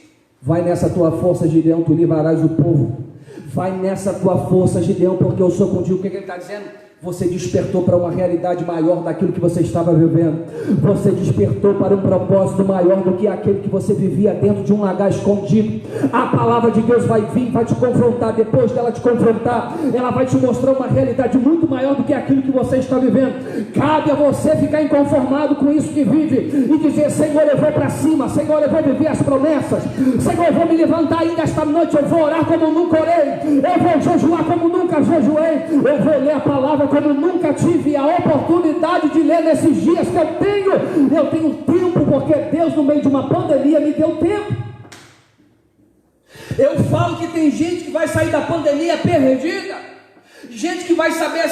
Vai nessa tua força, Gideão, tu livrarás o povo. Vai nessa tua força, Gideão, porque eu sou contigo. O que ele está dizendo? Você despertou para uma realidade maior daquilo que você estava vivendo. Você despertou para um propósito maior do que aquele que você vivia dentro de um lagar escondido. A palavra de Deus vai vir, vai te confrontar. Depois dela te confrontar, ela vai te mostrar uma realidade muito maior do que aquilo que você está vivendo. Cabe a você ficar inconformado com isso que vive e dizer: Senhor, eu vou para cima. Senhor, eu vou viver as promessas. Senhor, eu vou me levantar ainda esta noite. Eu vou orar como nunca orei. Eu vou jejuar como nunca jejuei. Eu vou ler a palavra como nunca tive a oportunidade de ler nesses dias que eu tenho tempo, porque Deus no meio de uma pandemia me deu tempo. Eu falo que tem gente que vai sair da pandemia perdida, gente que vai saber,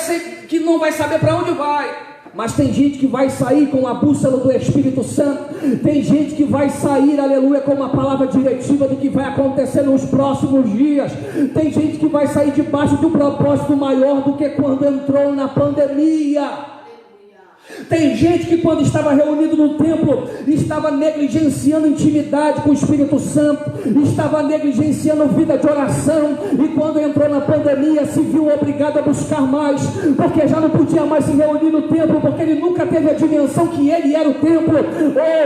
que não vai saber para onde vai. Mas tem gente que vai sair com a bússola do Espírito Santo. Tem gente que vai sair, aleluia, com uma palavra diretiva do que vai acontecer nos próximos dias. Tem gente que vai sair debaixo de um propósito maior do que quando entrou na pandemia. Tem gente que quando estava reunido no templo, estava negligenciando intimidade com o Espírito Santo, estava negligenciando vida de oração, e quando entrou na pandemia se viu obrigado a buscar mais, porque já não podia mais se reunir no templo, porque ele nunca teve a dimensão que ele era o templo.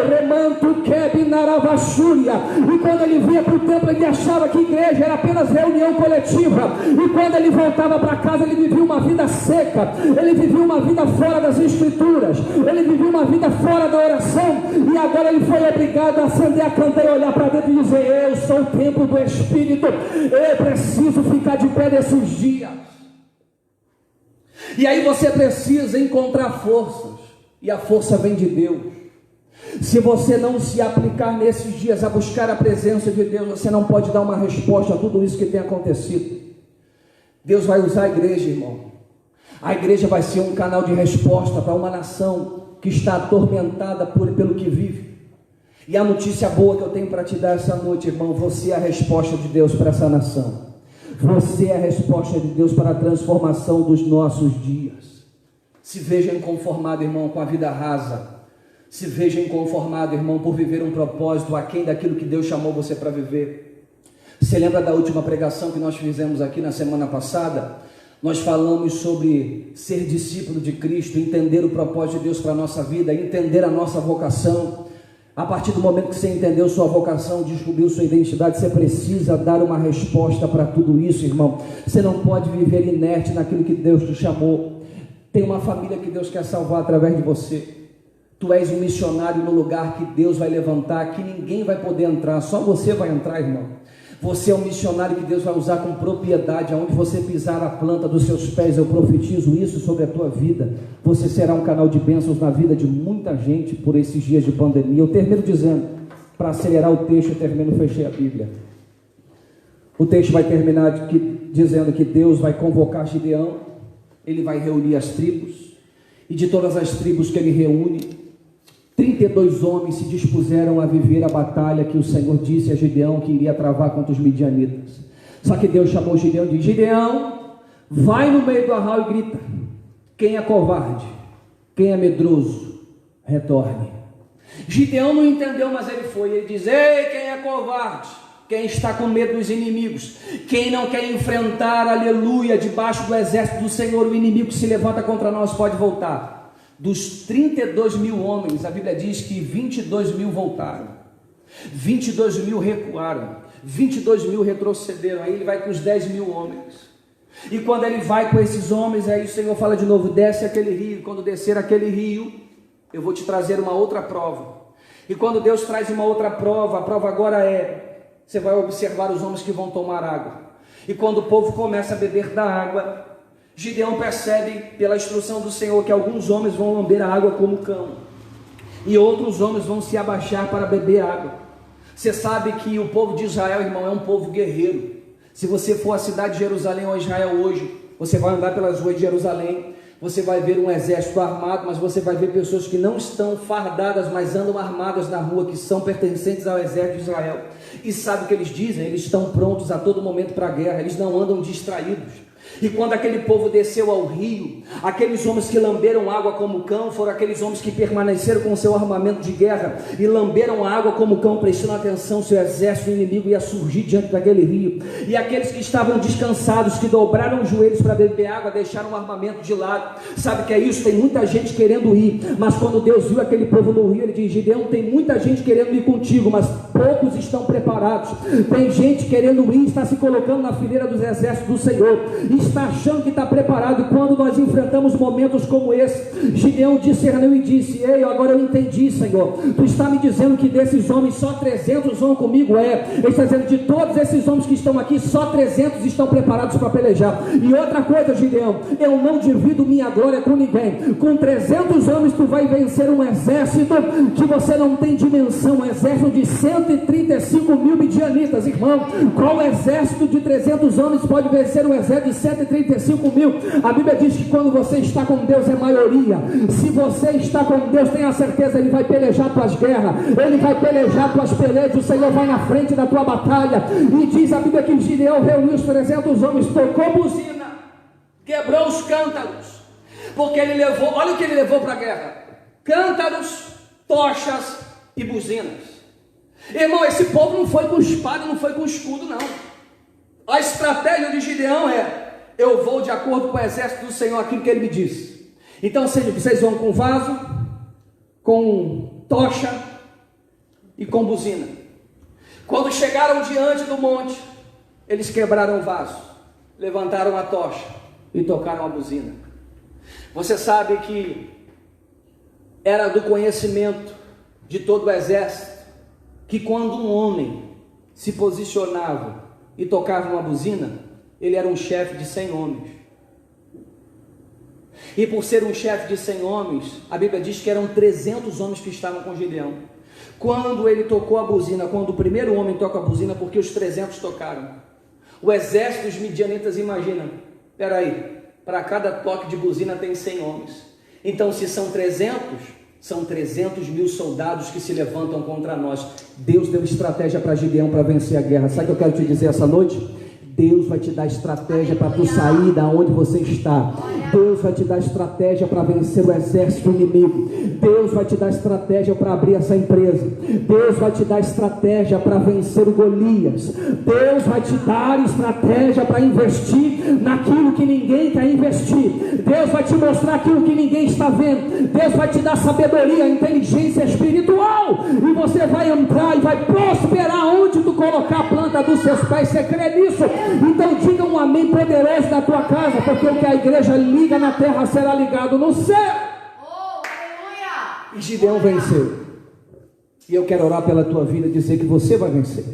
Remanto Kebinaravachúria. E quando ele vinha para o templo, ele achava que igreja era apenas reunião coletiva, e quando ele voltava para casa, ele vivia uma vida seca, ele vivia uma vida fora das escrituras, ele vivia uma vida fora da oração, e agora ele foi obrigado a acender a candeia, olhar para dentro e dizer: eu sou o templo do Espírito, eu preciso ficar de pé nesses dias. E aí você precisa encontrar forças, e a força vem de Deus. Se você não se aplicar nesses dias a buscar a presença de Deus, você não pode dar uma resposta a tudo isso que tem acontecido. Deus vai usar a igreja, irmão. A igreja vai ser um canal de resposta para uma nação que está atormentada pelo que vive. E a notícia boa que eu tenho para te dar essa noite, irmão, você é a resposta de Deus para essa nação. Você é a resposta de Deus para a transformação dos nossos dias. Se veja inconformado, irmão, com a vida rasa. Se veja inconformado, irmão, por viver um propósito aquém daquilo que Deus chamou você para viver. Você lembra da última pregação que nós fizemos aqui na semana passada? Nós falamos sobre ser discípulo de Cristo, entender o propósito de Deus para a nossa vida, entender a nossa vocação. A partir do momento que você entendeu sua vocação, descobriu sua identidade, você precisa dar uma resposta para tudo isso, irmão. Você não pode viver inerte naquilo que Deus te chamou. Tem uma família que Deus quer salvar através de você. Tu és um missionário no lugar que Deus vai levantar, que ninguém vai poder entrar, só você vai entrar, irmão. Você é um missionário que Deus vai usar com propriedade. Aonde você pisar a planta dos seus pés, eu profetizo isso sobre a tua vida. Você será um canal de bênçãos na vida de muita gente por esses dias de pandemia. Eu termino dizendo, para acelerar o texto, fechei a Bíblia. O texto vai terminar dizendo que Deus vai convocar Gideão. Ele vai reunir as tribos. E de todas as tribos que ele reúne, 32 homens se dispuseram a viver a batalha que o Senhor disse a Gideão que iria travar contra os midianitas. Só que Deus chamou Gideão e disse: Gideão, vai no meio do arraial e grita: quem é covarde, quem é medroso, retorne. Gideão não entendeu, mas ele foi. Ele diz: ei, quem é covarde, quem está com medo dos inimigos, quem não quer enfrentar, aleluia, debaixo do exército do Senhor, o inimigo que se levanta contra nós pode voltar. Dos 32 mil homens, a Bíblia diz que 22 mil voltaram, 22 mil recuaram, 22 mil retrocederam. Aí ele vai com os 10 mil homens. E quando ele vai com esses homens, aí o Senhor fala de novo: desce aquele rio. Quando descer aquele rio, eu vou te trazer uma outra prova. E quando Deus traz uma outra prova, a prova agora você vai observar os homens que vão tomar água. E quando o povo começa a beber da água, Gideão percebe pela instrução do Senhor que alguns homens vão lamber a água como cão, e outros homens vão se abaixar para beber água. Você sabe que o povo de Israel, irmão, é um povo guerreiro. Se você for à cidade de Jerusalém ou Israel hoje, você vai andar pelas ruas de Jerusalém, você vai ver um exército armado, mas você vai ver pessoas que não estão fardadas, mas andam armadas na rua, que são pertencentes ao exército de Israel. E sabe o que eles dizem? Eles estão prontos a todo momento para a guerra, eles não andam distraídos. E quando aquele povo desceu ao rio, aqueles homens que lamberam água como cão, foram aqueles homens que permaneceram com o seu armamento de guerra, e lamberam a água como cão, prestando atenção se o exército inimigo ia surgir diante daquele rio. E aqueles que estavam descansados, que dobraram os joelhos para beber água, deixaram o armamento de lado. Sabe o que é isso? Tem muita gente querendo ir, mas quando Deus viu aquele povo no rio, ele diz: Gideão, tem muita gente querendo ir contigo, mas poucos estão preparados. Tem gente querendo ir, está se colocando na fileira dos exércitos do Senhor, está achando que está preparado. E quando nós enfrentamos momentos como esse, Gideão discerniu e disse: ei, agora eu entendi, Senhor, tu está me dizendo que desses homens só 300 vão comigo. Ele está dizendo: de todos esses homens que estão aqui, só 300 estão preparados para pelejar. E outra coisa, Gideão, eu não divido minha glória com ninguém. Com 300 homens tu vai vencer um exército que você não tem dimensão, um exército de 135 mil midianitas. Irmão, qual exército de 300 homens pode vencer um exército de 135 mil? A Bíblia diz que quando você está com Deus é maioria. Se você está com Deus, tenha certeza, Ele vai pelejar tuas guerras, Ele vai pelejar tuas pelejas, o Senhor vai na frente da tua batalha. E diz a Bíblia que Gideão reuniu os 300 homens, tocou buzina, quebrou os cântaros, porque ele levou, olha o que ele levou para a guerra: cântaros, tochas e buzinas. Irmão, esse povo não foi com espada, não foi com escudo, não. A estratégia de Gideão eu vou de acordo com o exército do Senhor, aquilo que ele me disse. Então vocês vão com vaso, com tocha e com buzina. Quando chegaram diante do monte, eles quebraram o vaso, levantaram a tocha e tocaram a buzina. Você sabe que era do conhecimento de todo o exército que quando um homem se posicionava e tocava uma buzina, ele era um chefe de 100 homens. E por ser um chefe de 100 homens, a Bíblia diz que eram 300 homens que estavam com Gideão. Quando ele tocou a buzina, quando o primeiro homem toca a buzina, porque os 300 tocaram, o exército dos midianitas, imagina, Peraí, para cada toque de buzina tem 100 homens. Então, se são 300, são 300 mil soldados que se levantam contra nós. Deus deu estratégia para Gideão para vencer a guerra. Sabe o que eu quero te dizer essa noite? Deus vai te dar estratégia para tu sair da onde você está. Deus vai te dar estratégia para vencer o exército inimigo. Deus vai te dar estratégia para abrir essa empresa. Deus vai te dar estratégia para vencer o Golias. Deus vai te dar estratégia para investir naquilo que ninguém quer investir. Deus vai te mostrar aquilo que ninguém está vendo. Deus vai te dar sabedoria, inteligência espiritual, e você vai entrar e vai prosperar onde tu colocar a planta dos seus pés. Você crê nisso? Então diga um amém poderoso na tua casa, porque o que a igreja liga na terra será ligado no céu. E Gideão venceu. E eu quero orar pela tua vida, dizer que você vai vencer.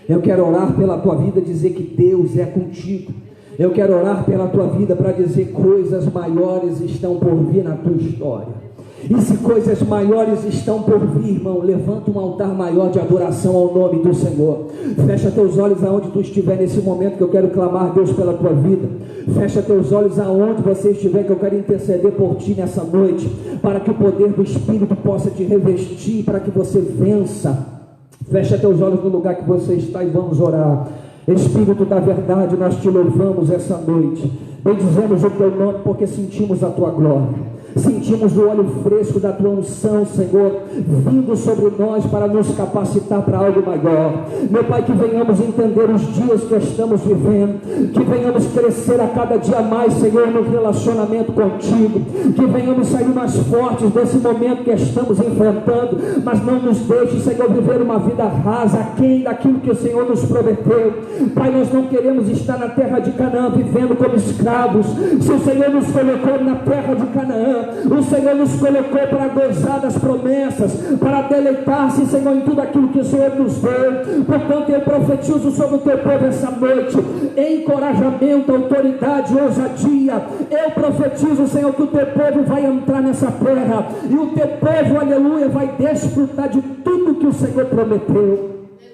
Eu quero orar pela tua vida, dizer que Deus é contigo. Eu quero orar pela tua vida para dizer coisas maiores estão por vir na tua história. E se coisas maiores estão por vir, irmão, levanta um altar maior de adoração ao nome do Senhor. Fecha teus olhos aonde tu estiver nesse momento, que eu quero clamar, Deus, pela tua vida. Fecha teus olhos aonde você estiver, que eu quero interceder por ti nessa noite, para que o poder do Espírito possa te revestir, para que você vença. Fecha teus olhos no lugar que você está e vamos orar. Espírito da verdade, nós te louvamos essa noite. Bendizemos o teu nome porque sentimos a tua glória. Sentimos o óleo fresco da tua unção, Senhor, vindo sobre nós para nos capacitar para algo maior. Meu Pai, que venhamos entender os dias que estamos vivendo, que venhamos crescer a cada dia mais, Senhor, no relacionamento contigo, que venhamos sair mais fortes desse momento que estamos enfrentando, mas não nos deixe, Senhor, viver uma vida rasa, aquém daquilo que o Senhor nos prometeu. Pai, nós não queremos estar na terra de Canaã vivendo como escravos. Se o Senhor nos colocou na terra de Canaã, o Senhor nos colocou para gozar das promessas, para deleitar-se, Senhor, em tudo aquilo que o Senhor nos deu. Portanto, eu profetizo sobre o teu povo essa noite encorajamento, autoridade, ousadia. Eu profetizo, Senhor, que o teu povo vai entrar nessa terra e o teu povo, aleluia, vai desfrutar de tudo que o Senhor prometeu.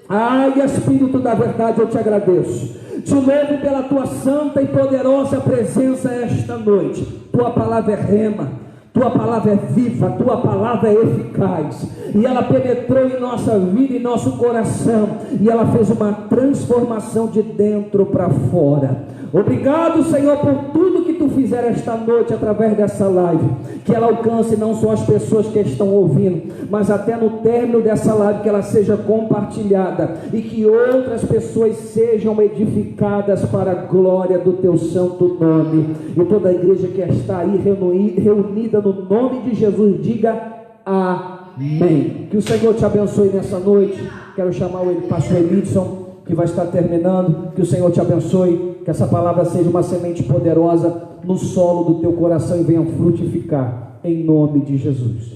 Ai, Espírito da verdade, eu te agradeço. Te louvo pela tua santa e poderosa presença esta noite. Tua palavra é rema, tua palavra é viva, tua palavra é eficaz. E ela penetrou em nossa vida, em nosso coração, e ela fez uma transformação de dentro para fora. Obrigado, Senhor, por tudo que tu fizer esta noite através dessa live. Que ela alcance não só as pessoas que estão ouvindo, mas até no término dessa live que ela seja compartilhada e que outras pessoas sejam edificadas para a glória do teu santo nome. E toda a igreja que está aí reunida no nome de Jesus, diga amém. Que o Senhor te abençoe nessa noite. Quero chamar o pastor Emilson, que vai estar terminando. Que o Senhor te abençoe. Que essa palavra seja uma semente poderosa no solo do teu coração e venha frutificar, em nome de Jesus.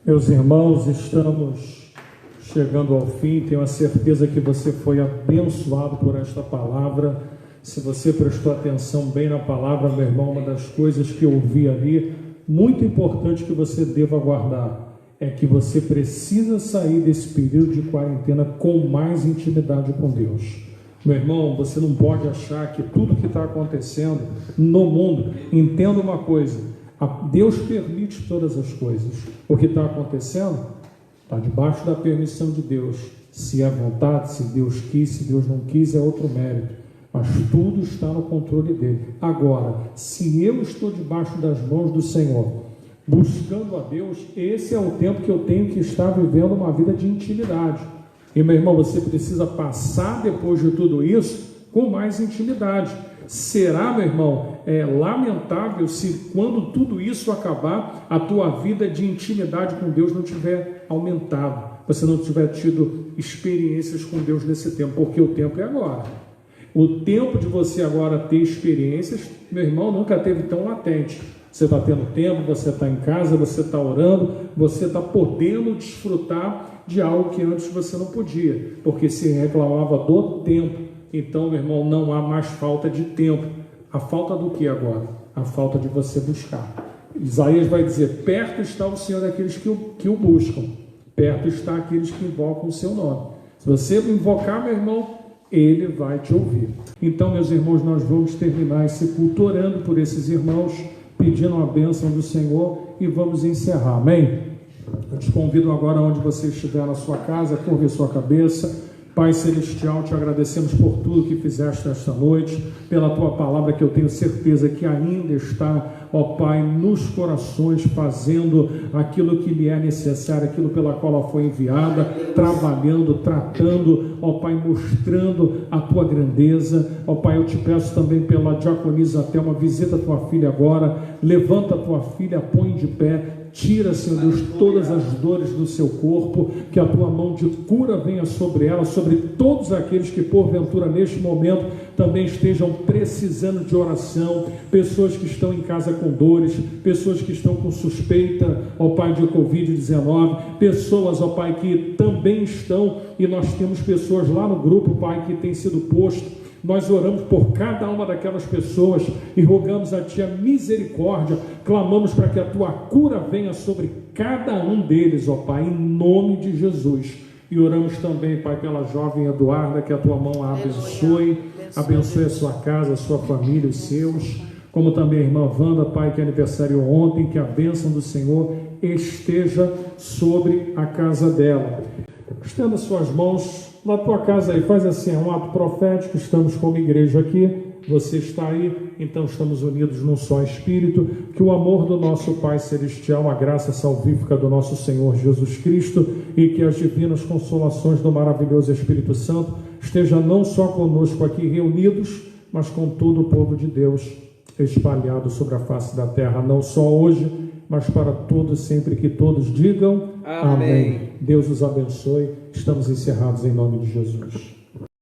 Meus irmãos, estamos chegando ao fim. Tenho a certeza que você foi abençoado por esta palavra. Se você prestou atenção bem na palavra, meu irmão, uma das coisas que eu ouvi ali, muito importante que você deva guardar, é que você precisa sair desse período de quarentena com mais intimidade com Deus. Meu irmão, você não pode achar que tudo que está acontecendo no mundo, entenda uma coisa, Deus permite todas as coisas. O que está acontecendo está debaixo da permissão de Deus. Se é vontade, se Deus quis, se Deus não quis, é outro mérito. Mas tudo está no controle dele. Agora, se eu estou debaixo das mãos do Senhor, buscando a Deus, esse é o tempo que eu tenho que estar vivendo uma vida de intimidade. E, meu irmão, você precisa passar depois de tudo isso com mais intimidade. Será, meu irmão, lamentável se quando tudo isso acabar, a tua vida de intimidade com Deus não tiver aumentado, você não tiver tido experiências com Deus nesse tempo, porque o tempo é agora. O tempo de você agora ter experiências, meu irmão, nunca teve tão latente. Você está tendo tempo, você está em casa, você está orando, você está podendo desfrutar de algo que antes você não podia, porque se reclamava do tempo. Então, meu irmão, não há mais falta de tempo. A falta do que agora? A falta de você buscar. Isaías vai dizer: perto está o Senhor daqueles que o buscam, perto está aqueles que invocam o seu nome. Se você invocar, meu irmão, Ele vai te ouvir. Então, meus irmãos, nós vamos terminar esse culto orando por esses irmãos, pedindo a bênção do Senhor e vamos encerrar, amém? Eu te convido agora, onde você estiver na sua casa, curve sua cabeça. Pai Celestial, te agradecemos por tudo que fizeste esta noite, pela tua palavra que eu tenho certeza que ainda está, ó Pai, nos corações, fazendo aquilo que lhe é necessário, aquilo pela qual ela foi enviada, trabalhando, tratando, ó Pai, mostrando a tua grandeza. Ó Pai, eu te peço também pela diaconisa Thelma, visita a tua filha agora, levanta a tua filha, põe de pé, tira, Senhor Deus, todas as dores do seu corpo, que a tua mão de cura venha sobre ela, sobre todos aqueles que porventura neste momento também estejam precisando de oração, pessoas que estão em casa com dores, pessoas que estão com suspeita, ó Pai, de Covid-19, pessoas, ó Pai, que também estão, e nós temos pessoas lá no grupo, Pai, que tem sido posto. Nós oramos por cada uma daquelas pessoas e rogamos a Ti a misericórdia, clamamos para que a Tua cura venha sobre cada um deles, ó Pai, em nome de Jesus. E oramos também, Pai, pela jovem Eduarda, que a Tua mão a abençoe a sua casa, a sua família, os seus, como também a irmã Wanda, Pai, que é aniversário ontem, que a bênção do Senhor esteja sobre a casa dela. Estenda suas mãos na tua casa aí, faz assim, é um ato profético, estamos como igreja aqui, você está aí, então estamos unidos num só Espírito, que o amor do nosso Pai Celestial, a graça salvífica do nosso Senhor Jesus Cristo e que as divinas consolações do maravilhoso Espírito Santo esteja não só conosco aqui reunidos, mas com todo o povo de Deus espalhado sobre a face da terra, não só hoje, mas para todos, sempre que todos digam amém. Deus os abençoe. Estamos encerrados em nome de Jesus.